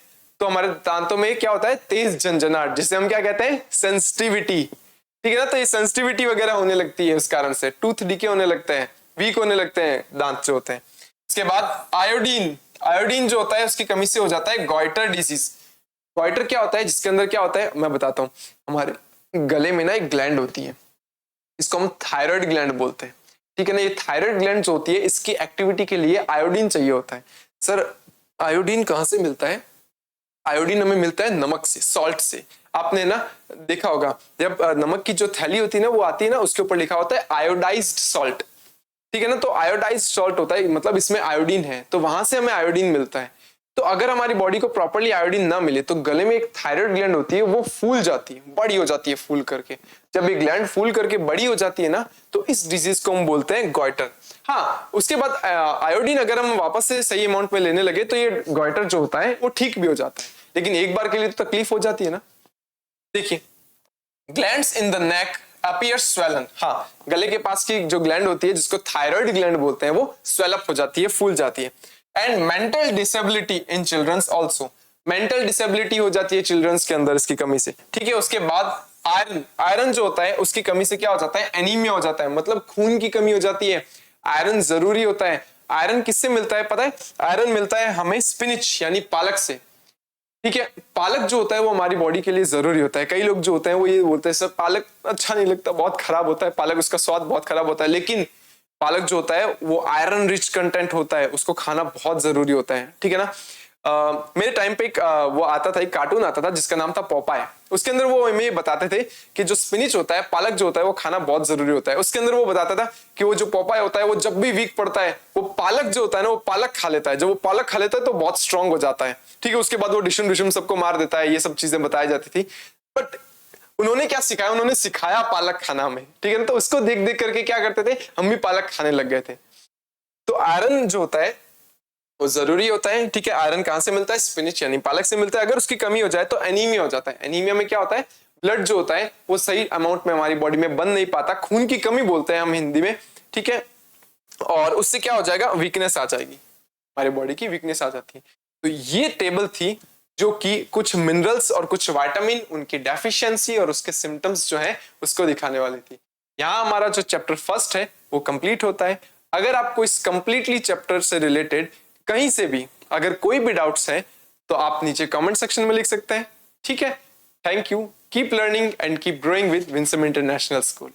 तो हमारे दांतों में क्या होता है? तेज झंझनाहट, जिसे हम क्या कहते हैं? सेंसिटिविटी, ठीक है ना। तो ये सेंसिटिविटी वगैरह होने लगती है, उस कारण से टूथ डिके होने लगते हैं, वीक होने लगते हैं दांत जो होते हैं। इसके बाद आयोडीन, आयोडीन जो होता है उसकी कमी से हो जाता है गॉइटर डिसीज। गॉइटर क्या होता है? जिसके अंदर क्या होता है मैं बताता हूँ। हमारे गले में ना एक ग्लैंड होती है, इसको हम थायराइड ग्लैंड बोलते हैं, ठीक है ना। ये थायराइड ग्लैंड जो होती है इसकी एक्टिविटी के लिए आयोडीन चाहिए होता है। सर आयोडीन कहाँ से मिलता है? आयोडीन हमें मिलता है नमक से, सॉल्ट से। आपने ना देखा होगा जब नमक की जो थैली होती है ना वो आती है ना, उसके ऊपर लिखा होता है आयोडाइज्ड सॉल्ट, ठीक है ना। तो आयोडाइज्ड सॉल्ट होता है, मतलब इसमें आयोडीन है, तो वहां से हमें आयोडीन मिलता है। तो अगर हमारी बॉडी को प्रॉपर्ली आयोडीन ना मिले तो गले में एक थायराइड ग्लैंड होती है, वो फूल जाती है, बड़ी हो जाती है फूल करके। जब ये ग्लैंड फूल करके बड़ी हो जाती है ना तो इस डिजीज को हम बोलते हैं गॉइटर। हाँ, उसके बाद आयोडीन अगर हम वापस से सही अमाउंट में लेने लगे तो ये गॉइटर जो होता है वो ठीक भी हो जाता है, लेकिन एक बार के लिए तो तकलीफ हो जाती है ना। देखिए, glands in the neck appear swollen. हाँ, गले के पास की जो ग्लैंड होती है जिसको थायराइड ग्लैंड बोलते हैं वो स्वेलअप हो जाती है, फूल जाती है। And mental disability in childrens also, mental disability हो जाती है चिल्ड्रंस के अंदर इसकी कमी से, ठीक है। उसके बाद आयरन, आयरन जो होता है उसकी कमी से क्या हो जाता है? एनीमिया हो जाता है, मतलब खून की कमी हो जाती है। आयरन जरूरी होता है। आयरन किससे मिलता है पता है? आयरन मिलता है हमें स्पिनिच यानी पालक से, ठीक है। पालक जो होता है वो हमारी बॉडी के लिए जरूरी होता है। कई लोग जो होते हैं वो ये बोलते हैं सर पालक अच्छा नहीं लगता, बहुत खराब होता है पालक, उसका स्वाद बहुत खराब होता है, लेकिन पालक जो होता है वो आयरन रिच कंटेंट होता है, उसको खाना बहुत जरूरी होता है, ठीक है ना। मेरे टाइम पे एक वो आता था, एक कार्टून आता था जिसका नाम था पोपाय। उसके अंदर वो हमें बताते थे कि जो स्पिनिच होता है, पालक जो होता है वो खाना बहुत जरूरी होता है। उसके अंदर वो बताता था कि वो जो पोपाय होता है वो जब भी वीक पड़ता है वो पालक जो होता है ना वो पालक खा लेता है। जब वो पालक खा लेता है तो बहुत स्ट्रांग हो जाता है, ठीक है। उसके बाद वो डिशुम डिशुम सबको मार देता है, ये सब चीजें बताई जाती थी। बट उन्होंने क्या सिखाया? उन्होंने सिखाया पालक खाना में, ठीक है ना। तो उसको देख देख करके क्या करते थे, हम भी पालक खाने लग गए थे। तो आयरन जो होता है वो जरूरी होता है, ठीक है। आयरन कहां से मिलता है? स्पिनिच यानी पालक से मिलता है। अगर उसकी कमी हो जाए तो एनीमिया हो जाता है। एनीमिया में क्या होता है? ब्लड जो होता है वो सही अमाउंट में हमारी बॉडी में बन नहीं पाता, खून की कमी बोलते हैं हम हिंदी में, ठीक है। और उससे क्या हो जाएगा? वीकनेस आ जाएगी, हमारी बॉडी की वीकनेस आ जाती है। तो ये टेबल थी जो कि कुछ मिनरल्स और कुछ विटामिन, उनकी डेफिशिएंसी और उसके सिम्टम्स जो है उसको दिखाने वाली थी। यहाँ हमारा जो चैप्टर फर्स्ट है वो कंप्लीट होता है। अगर आपको इस कंप्लीटली चैप्टर से रिलेटेड कहीं से भी अगर कोई भी डाउट्स है तो आप नीचे कमेंट सेक्शन में लिख सकते हैं, ठीक है। Thank you, keep learning and keep growing with Winsome international school.